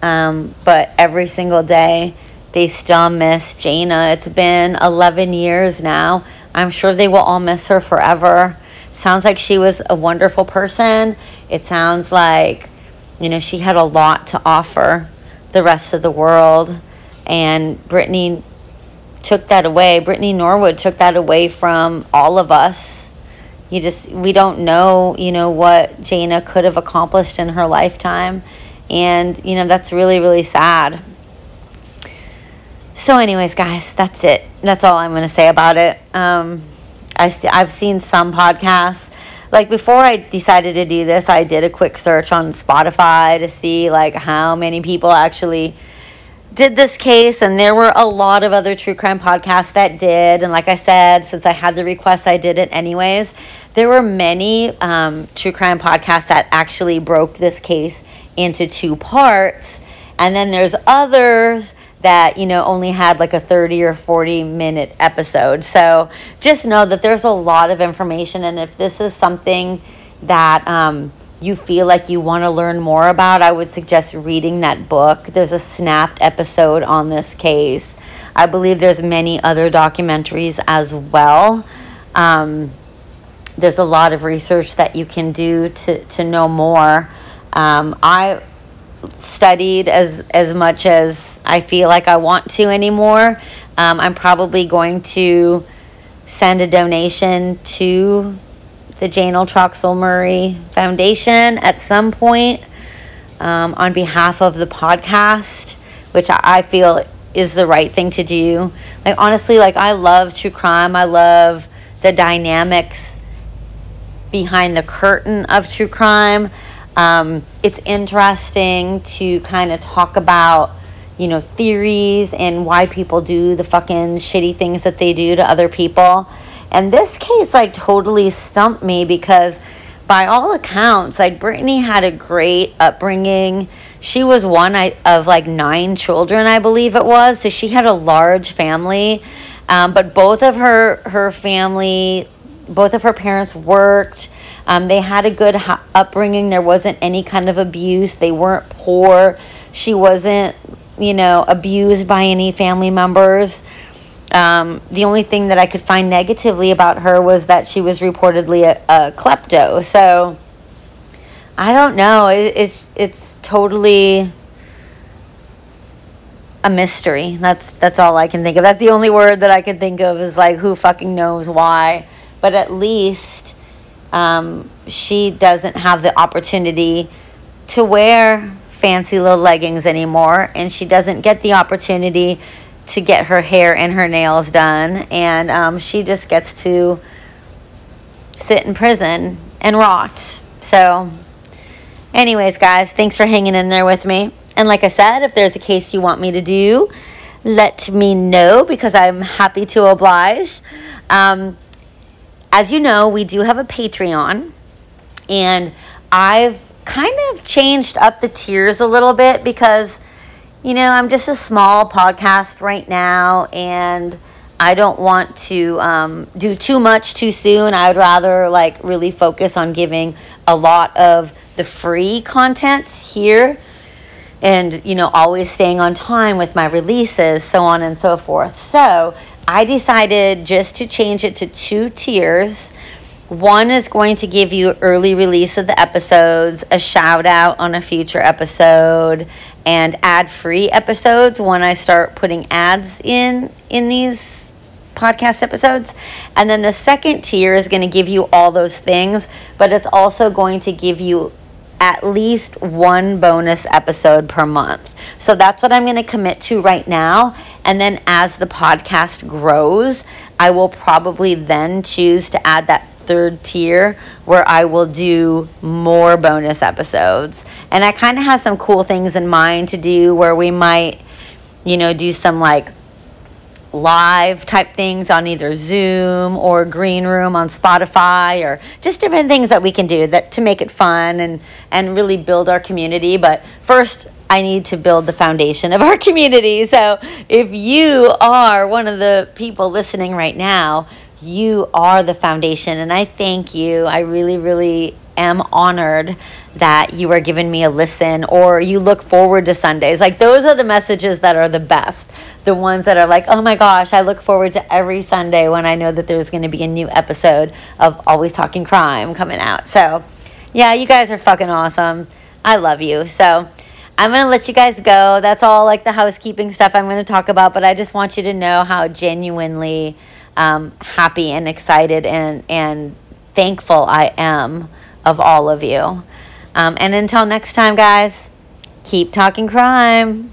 but every single day they still miss Jayna. It's been 11 years now. I'm sure they will all miss her forever. Sounds like she was a wonderful person. It sounds like, she had a lot to offer the rest of the world, and Brittany took that away. Brittany Norwood took that away from all of us. We don't know, what Jayna could have accomplished in her lifetime. And, that's really, really sad. So anyways, guys, that's it. That's all I'm going to say about it. I've seen some podcasts. Like, before I decided to do this, I did a quick search on Spotify to see, how many people actually did this case, and there were a lot of other true crime podcasts that did. And like I said, since I had the request, I did it anyways. There were many true crime podcasts that actually broke this case into 2 parts, and then there's others that only had a 30 or 40 minute episode. So just know that there's a lot of information, and if this is something that you feel like you want to learn more about, I would suggest reading that book. There's a Snapped episode on this case. I believe there's many other documentaries as well. There's a lot of research that you can do to know more. I studied as much as I feel like I want to anymore. I'm probably going to send a donation to the Jayna Murray Foundation at some point on behalf of the podcast, which I feel is the right thing to do. Honestly, I love true crime. I love the dynamics behind the curtain of true crime. It's interesting to kind of talk about, theories and why people do the fucking shitty things that they do to other people. And this case, totally stumped me because by all accounts, Brittany had a great upbringing. She was one of 9 children, I believe it was. So she had a large family. But both of her parents worked. They had a good upbringing. There wasn't any kind of abuse. They weren't poor. She wasn't, abused by any family members. The only thing that I could find negatively about her was that she was reportedly a klepto. So I don't know. It's totally a mystery. That's all I can think of. That's the only word that I can think of is who fucking knows why. But at least she doesn't have the opportunity to wear fancy little leggings anymore, and she doesn't get the opportunity to get her hair and her nails done, and she just gets to sit in prison and rot. So anyways, guys, thanks for hanging in there with me. And like I said, if there's a case you want me to do, let me know, because I'm happy to oblige. As you know, we do have a Patreon, and I've kind of changed up the tiers a little bit because, I'm just a small podcast right now, and I don't want to do too much too soon. I would rather really focus on giving a lot of the free content here and, always staying on time with my releases, so on and so forth. So I decided just to change it to 2 tiers. One is going to give you early release of the episodes, a shout out on a future episode, and ad-free episodes when I start putting ads in these podcast episodes. And then the second tier is going to give you all those things, but it's also going to give you at least 1 bonus episode per month. So that's what I'm going to commit to right now. And then as the podcast grows, I will probably then choose to add that third tier where I will do more bonus episodes. And I kind of have some cool things in mind to do where we might, do some like live type things on either Zoom or Green Room on Spotify, or just different things that we can do that to make it fun and really build our community. But first, I need to build the foundation of our community. So if you are one of the people listening right now, you are the foundation, and I thank you. I really, really am honored that you are giving me a listen, or you look forward to Sundays. Like, those are the messages that are the best. The ones that are like, oh my gosh, I look forward to every Sunday when I know that there's going to be a new episode of Always Talking Crime coming out. So yeah, you guys are fucking awesome. I love you. So I'm going to let you guys go. That's all like the housekeeping stuff I'm going to talk about, but I just want you to know how genuinely happy and excited and thankful I am of all of you. And until next time, guys, keep talking crime.